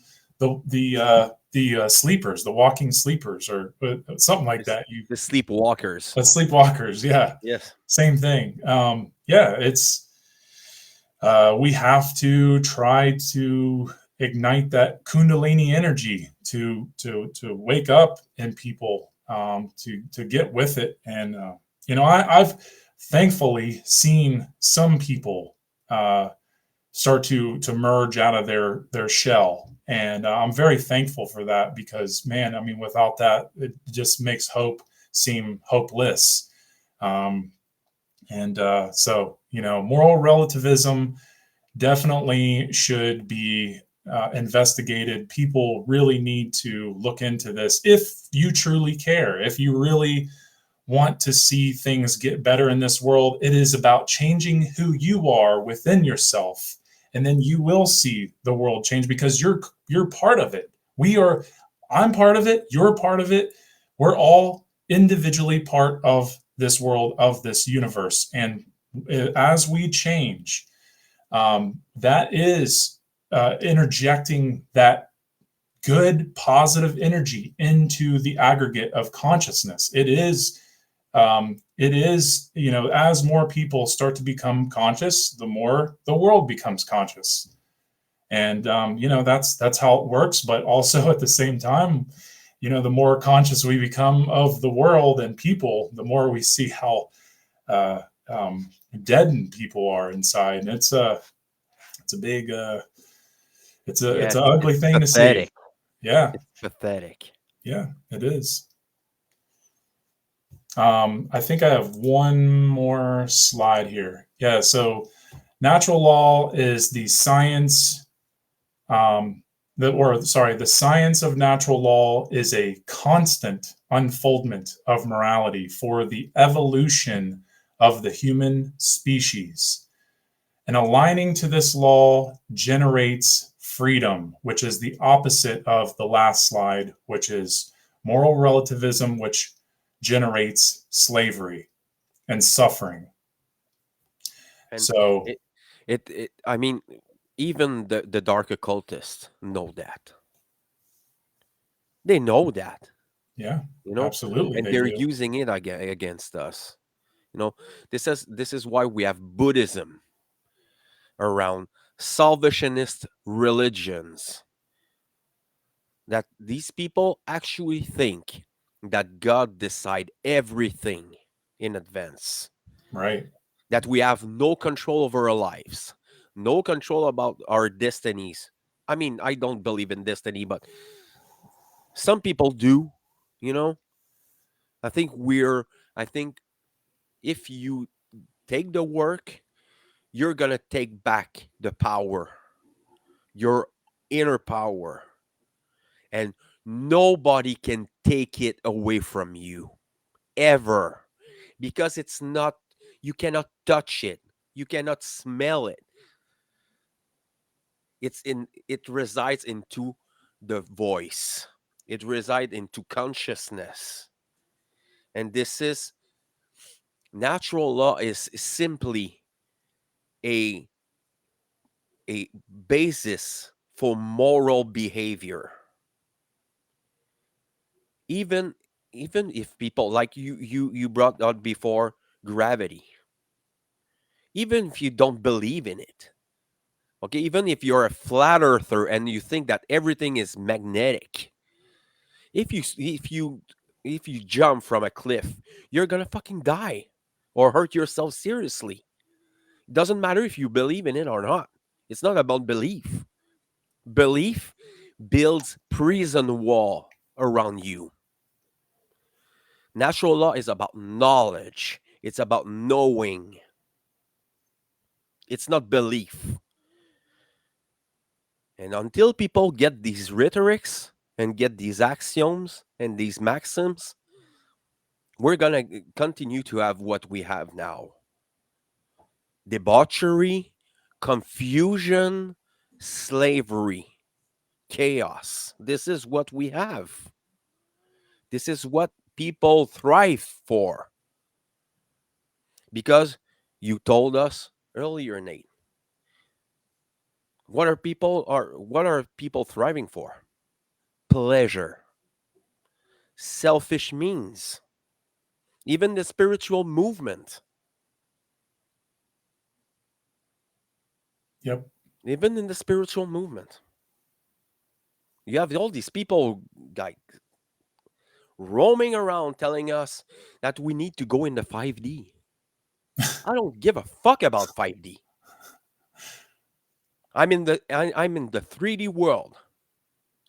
sleepers, the walking sleepers, or something like It's that. You the sleepwalkers. Sleepwalkers, yeah, Yes. same thing. Yeah, it's we have to try to ignite that kundalini energy to wake up in people, to get with it. And I've thankfully seen some people start to merge out of their shell, and I'm very thankful for that because, man, I mean, without that, it just makes hope seem hopeless. um, and moral relativism definitely should be investigated. People really need to look into this if you truly care, if you really want to see things get better in this world. It is about changing who you are within yourself, and then you will see the world change because you're part of it. We are. I'm part of it. You're part of it. We're all individually part of this world, of this universe, and as we change, that is interjecting that good positive energy into the aggregate of consciousness. It is, as more people start to become conscious, the more the world becomes conscious. And that's how it works. But also at the same time, the more conscious we become of the world and people, the more we see how uh, deadened people are inside. And it's a big it's Yes. an ugly It's thing to see. pathetic. Yeah, It's pathetic. yeah, it is. I think I have one more slide here. Yeah, so natural law is the science, the science of natural law is a constant unfoldment of morality for the evolution of the human species. And aligning to this law generates freedom, which is the opposite of the last slide, which is moral relativism, which generates slavery and suffering. And So, it, I mean, even the dark occultists know that. They know that, yeah, you know, absolutely, and they they're do. using it against us. You know, this is why we have Buddhism around, salvationist religions, that these people actually think that God decide everything in advance, Right. that we have no control over our lives, no control about our destinies. I mean, I don't believe in destiny, but some people do, you know. I think we're I think if you take the work, you're going to take back the power, your inner power, and nobody can take it away from you ever, because it's not, you cannot touch it, you cannot smell it. It resides into the voice, it resides into consciousness. And this is natural law is simply a a basis for moral behavior. Even even if people like you brought out before gravity, even if you don't believe in it, okay, even if you're a flat earther and you think that everything is magnetic, if you jump from a cliff, you're gonna fucking die or hurt yourself seriously. It doesn't matter if you believe in it or not. It's not about belief. Belief builds prison wall around you. Natural law is about knowledge. It's about knowing. It's not belief. And until people get these rhetorics and get these axioms and these maxims, we're going to continue to have what we have now: debauchery, confusion, slavery, chaos. This is what we have. This is what people thrive for. Because you told us earlier, Nate, what are people thriving for? Pleasure, selfish means, even the spiritual movement, Yep. even in the spiritual movement, you have all these people like roaming around telling us that we need to go into 5D. I don't give a fuck about 5D. I'm in the 3D world.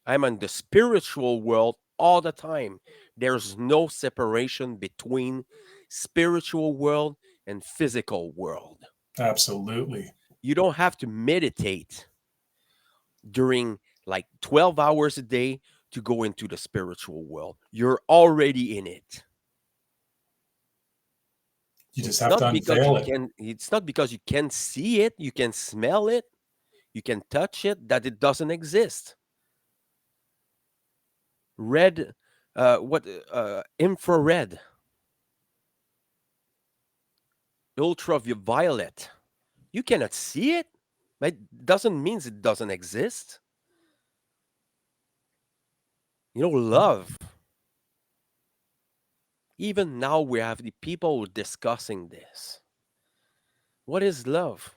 I'm in the spiritual world all the time. There's no separation between spiritual world and physical world. Absolutely. You don't have to meditate during like 12 hours a day to go into the spiritual world. You're already in it. You just have to unveil it. It's not because you can see it, you can smell it, you can touch it, that it doesn't exist. Red what infrared, ultraviolet. You cannot see it. It doesn't mean it doesn't exist. Love. Even now we have the people discussing this. What is love?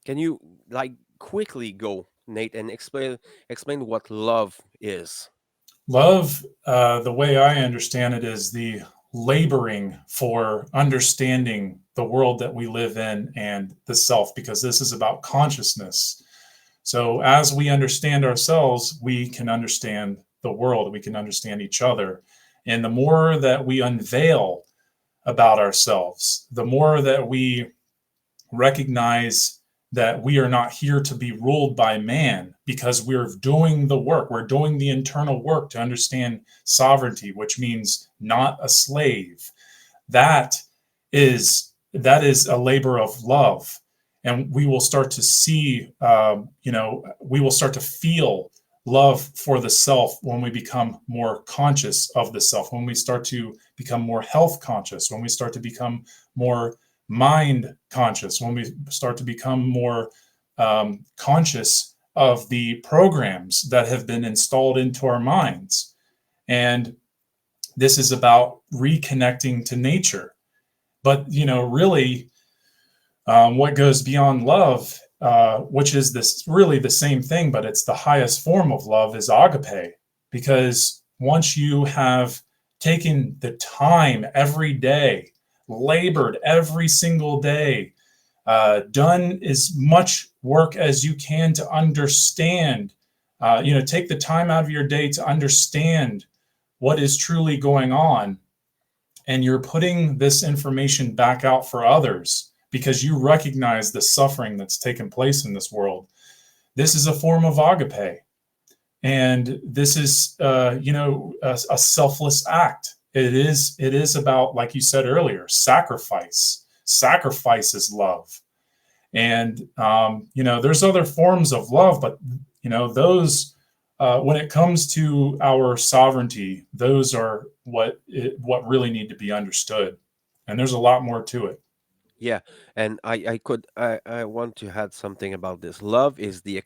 Can you like quickly go, Nate, and explain what love is? Love, the way I understand it, is the laboring for understanding the world that we live in and the self, because this is about consciousness. So, as we understand ourselves, we can understand the world, we can understand each other. And the more that we unveil about ourselves, the more that we recognize that we are not here to be ruled by man, because we're doing the work. We're doing the internal work to understand sovereignty, which means not a slave. That is a labor of love, and we will start to see, we will start to feel love for the self when we become more conscious of the self, when we start to become more health conscious, when we start to become more mind conscious, when we start to become more conscious of the programs that have been installed into our minds. And this is about reconnecting to nature. But, really, what goes beyond love, which is this really the same thing, but it's the highest form of love, is agape. Because once you have taken the time every day, labored every single day, done as much work as you can to understand, take the time out of your day to understand what is truly going on, and you're putting this information back out for others because you recognize the suffering that's taken place in this world. This is a form of agape. And this is, a selfless act. It is about, like you said earlier, sacrifice. Sacrifice is love. And, there's other forms of love, but, those, when it comes to our sovereignty, those are what really need to be understood. And there's a lot more to it. Yeah, and I want to add something about this. Love is the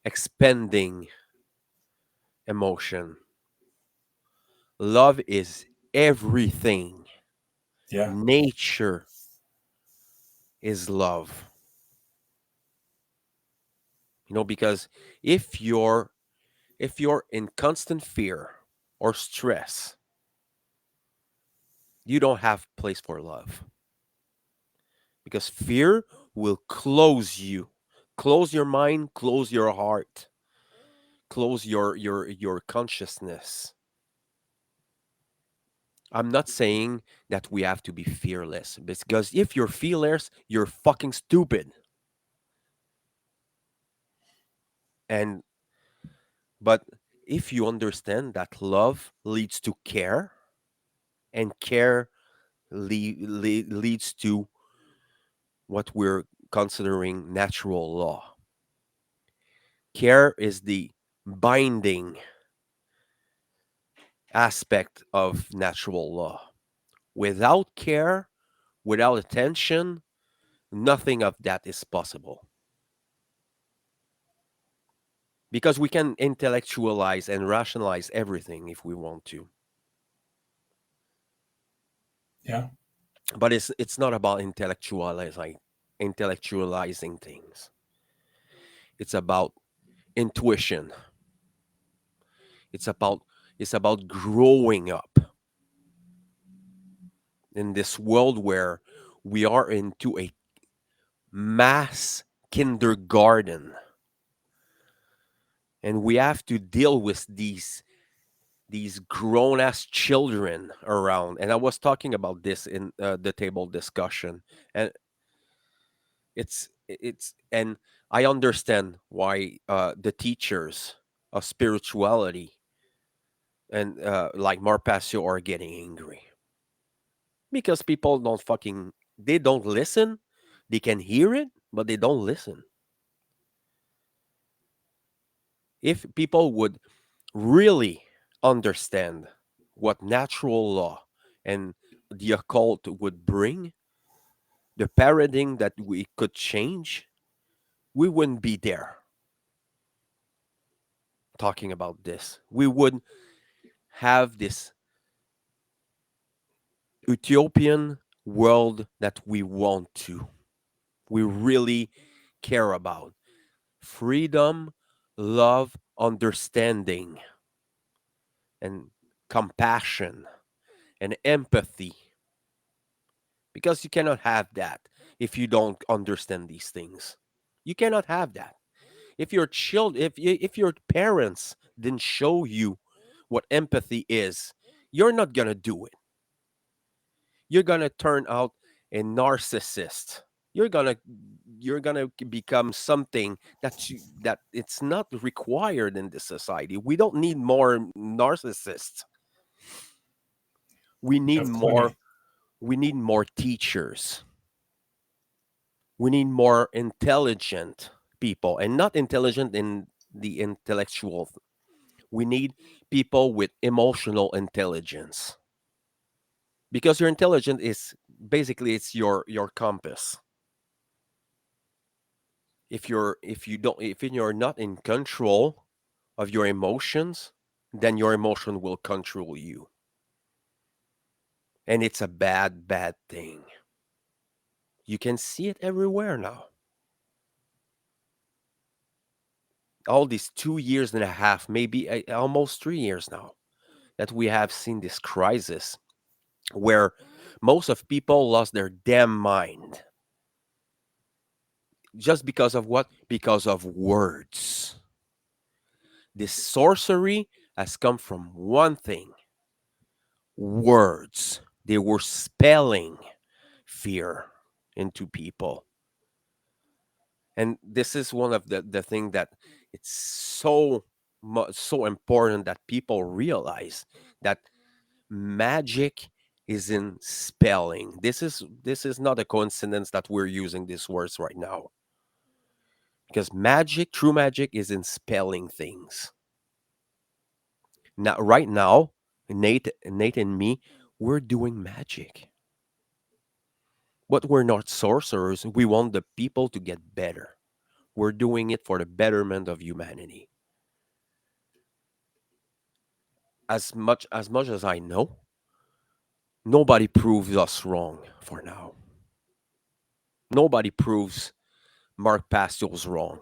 expending emotion. Love is everything. Yeah. Nature is love. Because if you're in constant fear or stress, you don't have place for love, because fear will close your mind, close your heart, close your consciousness. I'm not saying that we have to be fearless, because if you're fearless, you're fucking stupid. And but if you understand that love leads to care, and care leads to what we're considering natural law. Care is the binding aspect of natural law. Without care, without attention, nothing of that is possible. Because we can intellectualize and rationalize everything if we want to. Yeah. But it's not about intellectualizing things. It's about intuition. It's about it's about growing up in this world where we are into a mass kindergarten, and we have to deal with these grown ass children around. And I was talking about this in the table discussion, and it's and I understand why the teachers of spirituality and like Marpasio are getting angry, because people they don't listen. They can hear it, but they don't listen. If people would really understand what natural law and the occult would bring, the paradigm that we could change, we wouldn't be there talking about this. We would have this utopian world that we want to. We really care about freedom, love, understanding, and compassion and empathy, because you cannot have that if you don't understand these things. You cannot have that if your if your parents didn't show you what empathy is. You're not gonna do it. You're gonna turn out a narcissist. You're gonna become something that it's not required in this society. We don't need more narcissists. We We need have more. plenty. We need more teachers. We need more intelligent people, and not intelligent in the intellectual. We need people with emotional intelligence, because your intelligence is basically it's your compass. If you're not in control of your emotions, then your emotion will control you, and it's a bad thing. You can see it everywhere now. All these 2 years and a half, maybe almost 3 years now, that we have seen this crisis where most of people lost their damn mind, just because of what? Because of words. This sorcery has come from one thing: words. They were spelling fear into people. And this is one of the thing that it's so important that people realize that magic is in spelling. This is not a coincidence that we're using these words right now, because true magic is in spelling things. Now, right now, Nate and me, we're doing magic. But we're not sorcerers. We want the people to get better. We're doing it for the betterment of humanity. As much as I know, nobody proves us wrong for now. Nobody proves Mark Pastio's wrong.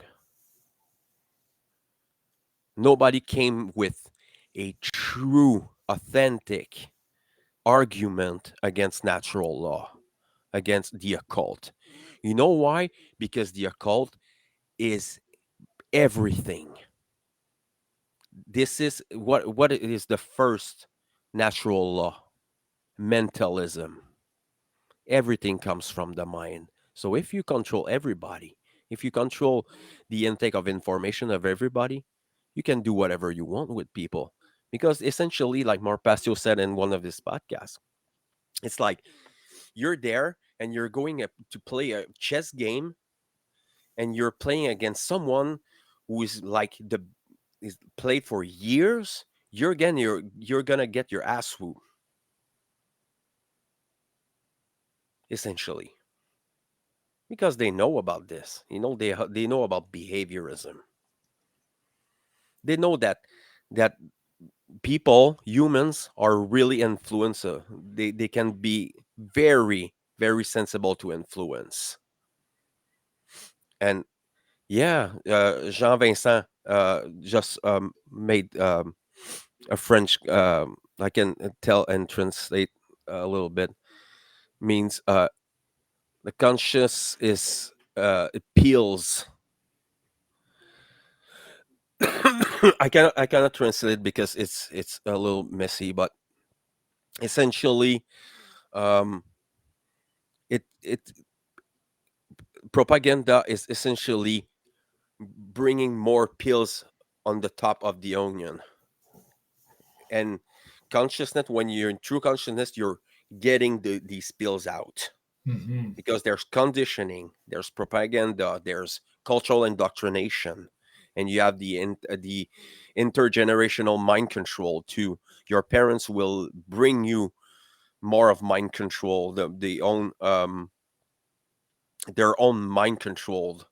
Nobody came with a true, authentic argument against natural law, against the occult. You know why? Because the occult is everything. This is what is the first natural law, mentalism. Everything comes from the mind. So if you control everybody, if you control the intake of information of everybody, you can do whatever you want with people. Because essentially, like Marpasio said in one of his podcasts, it's like you're there and you're going to play a chess game, and you're playing against someone who is like the is played for years. You're gonna get your ass whooped, essentially, because they know about this. They know about behaviorism. They know that humans are really influencer. They can be very, very sensible to influence. And yeah, Jean Vincent just made a French. I can tell and translate a little bit. Means the conscious is it peels. I cannot translate because it's a little messy, but essentially, um, it propaganda is essentially bringing more pills on the top of the onion. And consciousness, when you're in true consciousness, you're getting these pills out, Hmm. because there's conditioning, there's propaganda, there's cultural indoctrination, and you have the intergenerational mind control too. Your parents will bring you more of mind control, the own their own mind controlled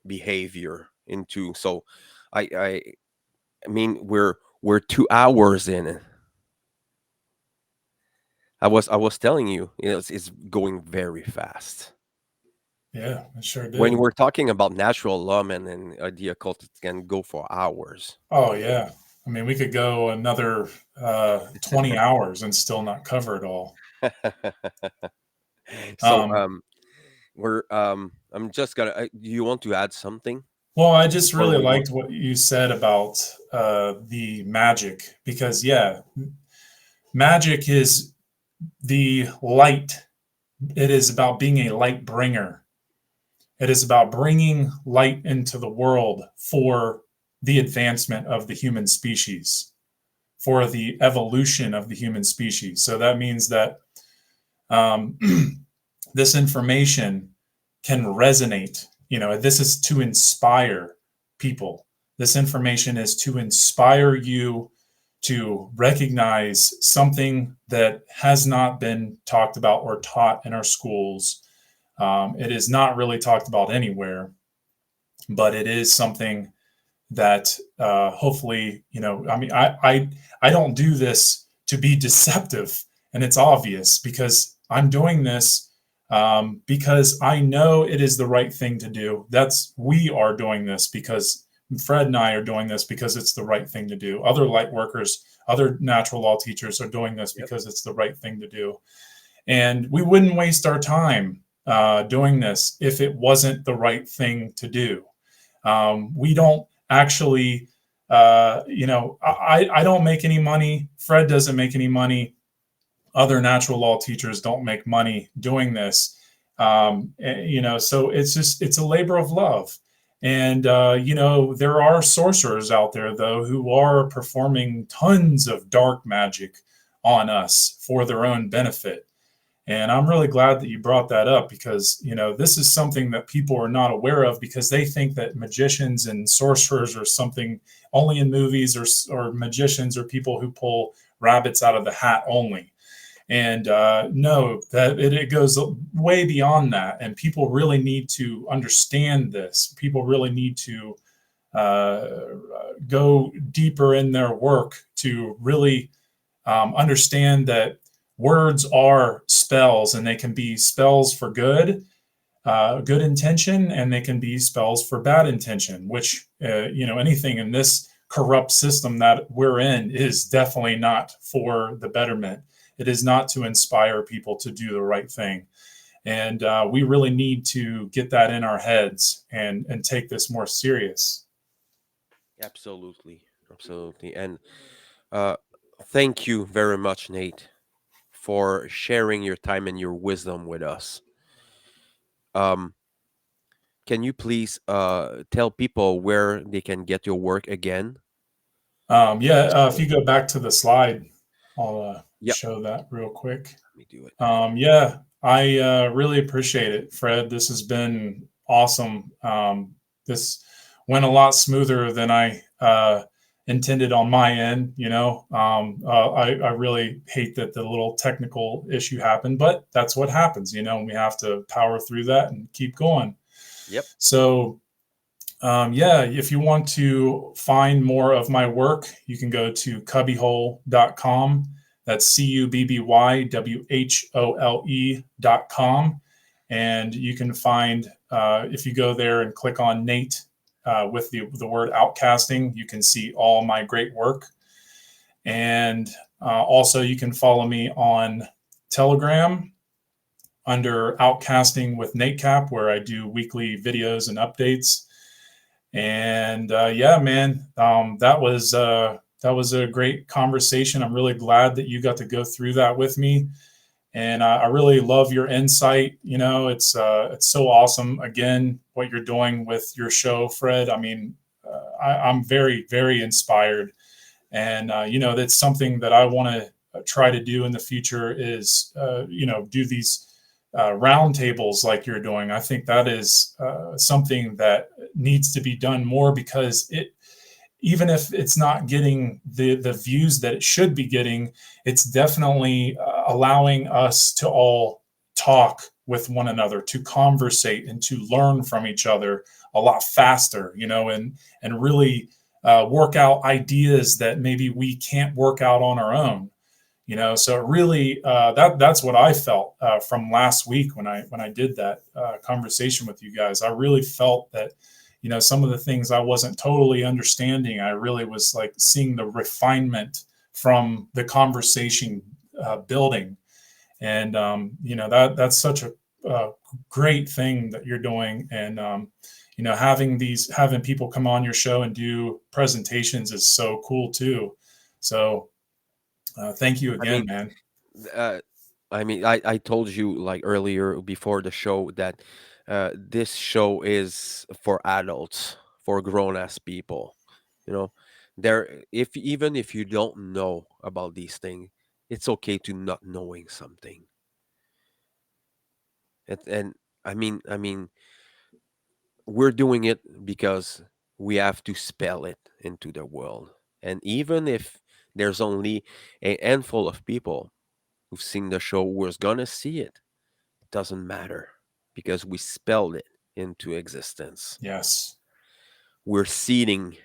behavior into. So I I mean, we're 2 hours in. I was telling you, it's going very fast. Yeah, it sure When did. we're talking about natural law, man, and the occult, it can go for hours. Oh yeah. I mean, we could go another 20 hours and still not cover it all. So Um, we're I'm just gonna. Do you want to add something well, I just before really we go? liked what you said about the magic because, yeah, magic is the light. It is about being a light bringer. It is about bringing light into the world for the advancement of the human species, for the evolution of the human species. So that means that um, this information can resonate. This is to inspire people. This information is to inspire you to recognize something that has not been talked about or taught in our schools. It is not really talked about anywhere, but it is something that hopefully, I mean, I don't do this to be deceptive, and it's obvious because I'm doing this because I know it is the right thing to do. We are doing this because Fred and I are doing this because it's the right thing to do. Other light workers, other natural law teachers are doing this Yep. because it's the right thing to do. And we wouldn't waste our time doing this if it wasn't the right thing to do. We don't actually, I don't make any money. Fred doesn't make any money. Other natural law teachers don't make money doing this. So it's a labor of love. And, there are sorcerers out there, though, who are performing tons of dark magic on us for their own benefit. And I'm really glad that you brought that up because, this is something that people are not aware of because they think that magicians and sorcerers are something only in movies, or magicians or people who pull rabbits out of the hat only. And no, that it goes way beyond that. And people really need to understand this. People really need to uh, go deeper in their work to really understand that words are spells, and they can be spells for good intention, and they can be spells for bad intention, which, anything in this corrupt system that we're in is definitely not for the betterment. It is not to inspire people to do the right thing. And we really need to get that in our heads and take this more serious. Absolutely, absolutely. And uh, thank you very much, Nate, for sharing your time and your wisdom with us. Um, can you please tell people where they can get your work again? Yeah, if So, you go back to the slide, I'll yep, show that real quick. let me do it. Yeah, I really appreciate it, Fred. This has been awesome. This went a lot smoother than I intended on my end. I really hate that the little technical issue happened, but that's what happens, and we have to power through that and keep going. Yep. So, yeah, if you want to find more of my work, you can go to cubbyhole.com. That's CUBBYWHOLE.com. And you can find, if you go there and click on Nate with the word outcasting, you can see all my great work. And also, you can follow me on Telegram under Outcasting with Nate Cap, where I do weekly videos and updates. And yeah, man, that was a great conversation. I'm really glad that you got to go through that with me, and I really love your insight. It's so awesome. Again, what you're doing with your show, Fred. I mean, I'm very very inspired, and that's something that I want to try to do in the future. Is do these roundtables like you're doing. I think that is something that needs to be done more because even if it's not getting the views that it should be getting, it's definitely allowing us to all talk with one another, to conversate and to learn from each other a lot faster, and really work out ideas that maybe we can't work out on our own. So it really that's what I felt from last week when I did that conversation with you guys. I really felt that some of the things I wasn't totally understanding, I really was like seeing the refinement from the conversation building. And that's such a great thing that you're doing. And having people come on your show and do presentations is so cool too. So thank you I again, mean, man. uh, I told you like earlier before the show that this show is for adults, for grown ass people. You know, if even if you don't know about these things, it's okay to not knowing something. And we're doing it because we have to spell it into the world. And even if there's only a handful of people who've seen the show who's gonna see it, it doesn't matter because we spelled it into existence. Yes. We're seeding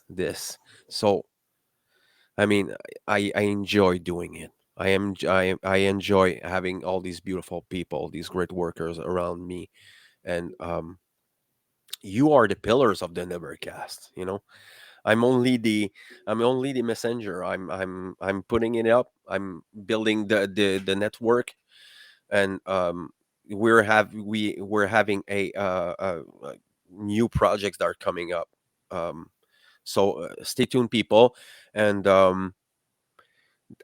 this. So I mean, I enjoy doing it. I enjoy having all these beautiful people, these great workers around me, and you are the pillars of the LIBERcast. I'm only the I'm only the messenger. I'm putting it up. I'm building the network, and we're having a new projects that are coming up. Um, so stay tuned, people, and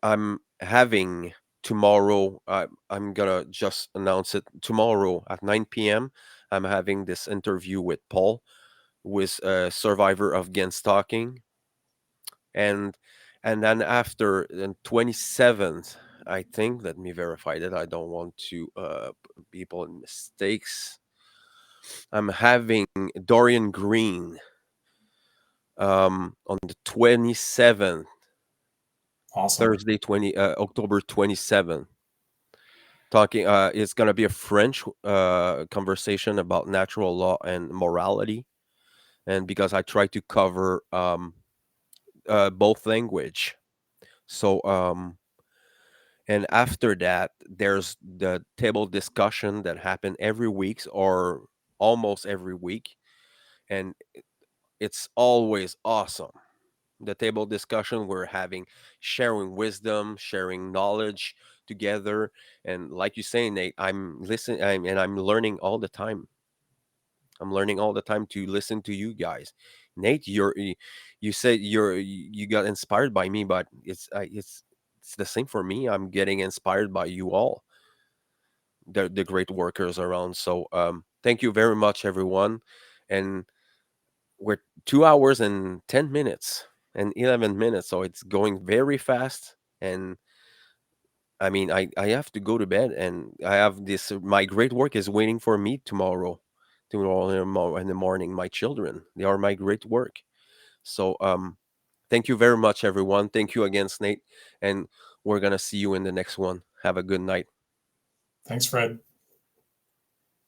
I'm having tomorrow. I'm gonna just announce it tomorrow at 9 p.m. I'm having this interview with Paul, who is a survivor of Gen stalking, and then after the 27th, I think, let me verify that I don't want to put people in mistakes. I'm having Dorian Green on the 27th, Awesome. Thursday, 20 October 27th. Talking, it's gonna be a French conversation about natural law and morality, and because I try to cover both language, so and after that, there's the table discussion that happen every week or almost every week, and it's always awesome. The table discussion we're having, sharing wisdom, sharing knowledge together, and like you say, Nate, I'm listening, and I'm learning all the time. I'm learning all the time to listen to you guys. Nate, you said you got inspired by me, but it's the same for me. I'm getting inspired by you all, the great workers around. So thank you very much, everyone. And we're 2 hours and 10 minutes and 11 minutes, so it's going very fast. And I mean, I have to go to bed, and I have this. My great work is waiting for me tomorrow. Tomorrow in the morning, my children, they are my great work. So thank you very much, everyone. Thank you again, Snake, and we're gonna see you in the next one. Have a good night. Thanks, Fred.